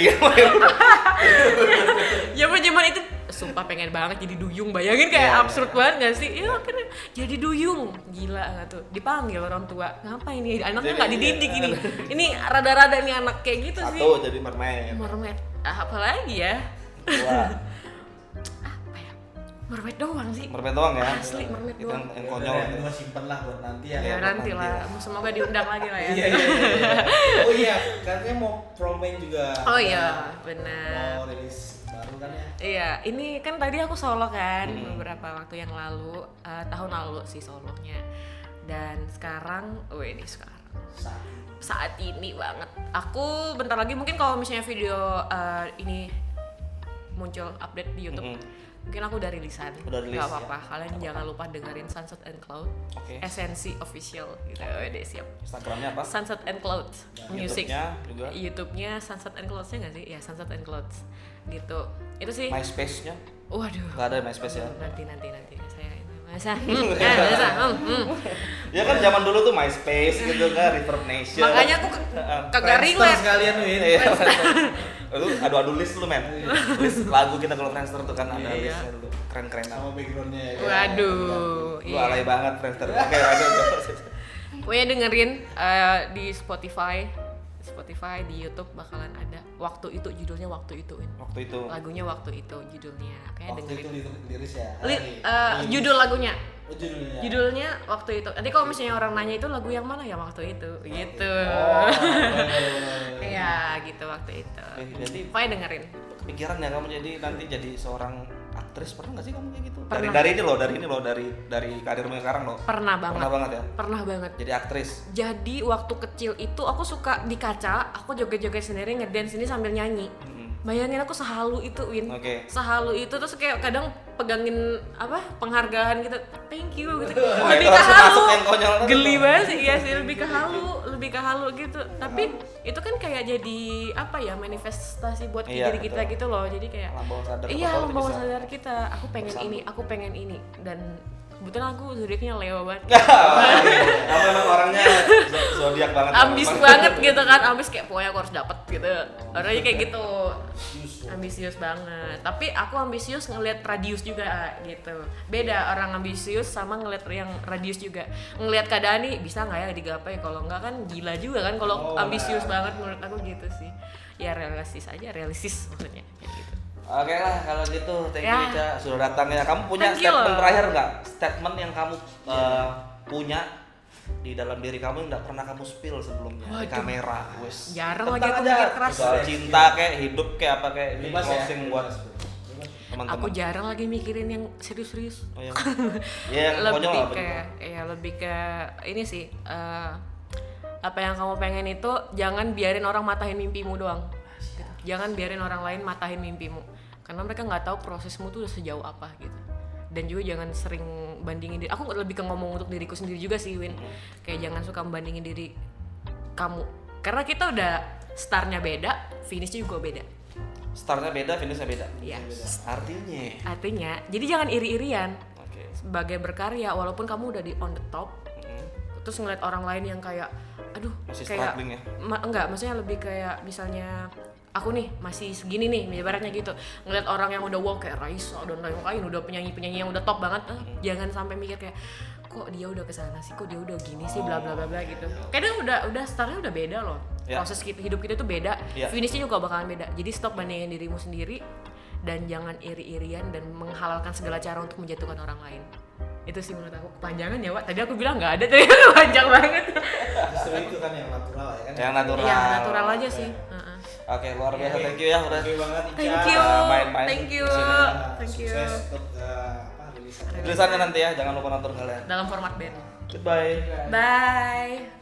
S3: zaman itu sumpah pengen banget jadi duyung, bayangin kayak
S2: Iya.
S3: absurd banget gak sih? Ya akhirnya jadi duyung, gila nggak tuh? Dipanggil orang tua, ngapain nih? Anaknya nggak dididik ini rada-rada nih anak kayak gitu sih.
S2: Satu jadi mermaid.
S3: Mermaid, apa lagi ya?
S2: Dua.
S3: Apa ya? Mermaid doang sih.
S2: Mermaid doang ya.
S3: Asli mermaid
S2: Itu
S3: doang.
S2: yang
S1: Konyol.
S2: konyol.
S1: Yang dua simpen lah buat nanti ya.
S3: Ya
S2: buat
S3: nanti lah, semoga diundang lagi lah ya.
S1: Iya. Oh iya, katanya mau promain juga.
S3: Oh iya, benar.
S1: Mau rilis baru kan ya?
S3: Iya, ini kan tadi aku solo kan beberapa waktu yang lalu, tahun lalu sih solonya. Dan sekarang, ini sekarang saat ini banget. Aku bentar lagi mungkin kalau misalnya video ini muncul update di YouTube, mungkin aku udah rilisan.
S2: Udah rilis,
S3: Gak apa-apa, kalian jangan lupa dengerin Sunset and Cloud,
S2: Oke.
S3: Esensi Official gitu. Deh siap.
S2: Instagramnya apa?
S3: Sunset and Cloud Music.
S2: YouTube-nya juga.
S3: YouTube-nya Sunset and Clouds-nya nggak sih? Ya Sunset and Clouds gitu. Itu sih.
S2: MySpace-nya?
S3: Waduh.
S2: Nggak ada MySpace ya?
S3: Nanti saya masa.
S2: Ya kan zaman dulu tuh MySpace gitu kan, Reverb Nation.
S3: Makanya aku kagak
S1: Friendster
S3: relate.
S1: sekalian Win.
S2: Iya. Lu adu-adu list lu men. List lagu kita kalau Friendster tuh kan ada
S3: Iya.
S2: listnya dulu. Keren-keren
S1: Sama backgroundnya ya.
S3: Waduh.
S2: Lu alay banget Friendster. Oke, aduh.
S3: Pokoknya dengerin di Spotify, di YouTube bakalan ada. Waktu itu judulnya Waktu itu. Win.
S2: Waktu itu.
S3: Lagunya Waktu itu judulnya. Kayak
S1: Waktu itu
S3: dengerin.
S1: liris ya.
S3: Judul lagunya.
S1: Oh, judulnya.
S3: Judulnya Waktu itu. Nanti kalau misalnya orang nanya itu lagu yang mana ya Waktu itu, gitu.
S1: Oh.
S3: Iya, gitu Waktu itu.
S2: Jadi
S3: Pokoknya dengerin.
S2: kepikiran ya kamu nanti jadi seorang aktris, pernah nggak sih kamu kayak gitu?
S3: Pernah.
S2: Dari ini loh dari karirmu yang sekarang loh.
S3: Pernah banget.
S2: Pernah banget ya.
S3: Pernah banget.
S2: Jadi aktris.
S3: Jadi waktu kecil itu aku suka di kaca, aku joget-joget sendiri ngedance ini sambil nyanyi. Bayangin aku sehalu itu, Win.
S2: Oke.
S3: Sehalu itu terus kayak kadang pegangin penghargaan gitu. Thank you gitu.
S2: Wah,
S3: Lebih
S2: itu
S3: ke
S2: langsung
S3: halu.
S2: masuk yang konyol tadi
S3: Geli
S2: tuh.
S3: banget sih, iya sih lebih ke halu gitu. Tapi itu kan kayak jadi manifestasi buat
S2: Iya,
S3: diri kita
S2: betul.
S3: gitu loh. Jadi kayak
S2: Alam bawah sadar.
S3: iya,
S2: apa
S3: alam bawah
S2: bisa.
S3: sadar kita. Aku pengen ini dan kebetulan aku zodiaknya Leo banget.
S2: Kamu emang orangnya zodiak banget.
S3: Ambis banget gitu kan, ambis kayak pokoknya aku harus dapet gitu. Orangnya kayak gitu. Ambisius banget. Tapi aku ambisius ngelihat radius juga gitu. Beda orang ambisius sama ngelihat yang radius juga. Ngelihat keadaan nih bisa nggak ya digapai, kalau nggak kan gila juga kan kalau ambisius banget menurut aku gitu sih. Ya realistis maksudnya kayak gitu.
S2: Oke lah kalau gitu, thank you
S3: Ya.
S2: Ica sudah datang ya. Kamu punya
S3: Thank you
S2: statement
S3: loh.
S2: terakhir nggak? Statement yang kamu punya di dalam diri kamu yang nggak pernah kamu spill sebelumnya di
S3: Waduh.
S2: kamera, wes.
S3: Jarang
S2: Tentang
S3: lagi aku
S2: aja
S3: mikir keras.
S2: soal cinta kayak hidup kayak apa kayak ini
S1: Bebas ya.
S2: closing buat
S1: Bebas.
S2: teman-teman.
S3: Aku jarang lagi mikirin yang serius-serius.
S2: Oh, yang ya, yang konyol
S3: Lebih
S2: apa
S3: ke lebih ke ini sih apa yang kamu pengen itu jangan biarin orang matahin mimpimu doang. Gitu. Jangan biarin orang lain matahin mimpimu. karena mereka nggak tahu prosesmu tuh udah sejauh apa gitu. Dan juga jangan sering bandingin diri. Aku lebih ke ngomong untuk diriku sendiri juga sih, Win. Kayak jangan suka membandingin diri kamu. Karena kita udah startnya beda, finishnya juga beda.
S2: Startnya beda, finishnya beda.
S3: Iya.
S2: Artinya,
S3: jadi jangan iri-irian.
S2: Oke.
S3: Sebagai berkarya, walaupun kamu udah di on the top, terus ngeliat orang lain yang kayak, aduh,
S2: Masih
S3: kayak
S2: struggling ya?
S3: enggak, maksudnya lebih kayak misalnya aku nih masih segini nih, ibaratnya gitu. Ngeliat orang yang udah wow kayak Raisa dan lain-lain, udah penyanyi yang udah top banget, jangan sampai mikir kayak kok dia udah kesana sih, kok dia udah gini sih, bla bla bla bla gitu. Kadang udah startnya udah beda loh.
S2: Ya.
S3: Proses hidup kita tuh beda,
S2: Ya.
S3: finishnya juga bakalan beda. Jadi stop bandingin dirimu sendiri dan jangan iri-irian dan menghalalkan segala cara untuk menjatuhkan orang lain. Itu sih menurut aku. Kepanjangan ya, Wak. Tadi aku bilang nggak ada, tapi panjang banget.
S1: Justru itu kan yang natural ya kan.
S2: yang natural.
S3: Iya, natural aja sih.
S2: Oke, luar biasa. Thank you ya udah.
S1: Thank you banget Ica.
S3: Thank you.
S2: Main-main
S3: Thank you.
S2: kesini.
S3: Thank you.
S1: Sukses untuk rilisannya.
S2: Tulisannya nanti ya, jangan lupa nonton kalian.
S3: Dalam format band.
S2: Goodbye.
S3: Bye.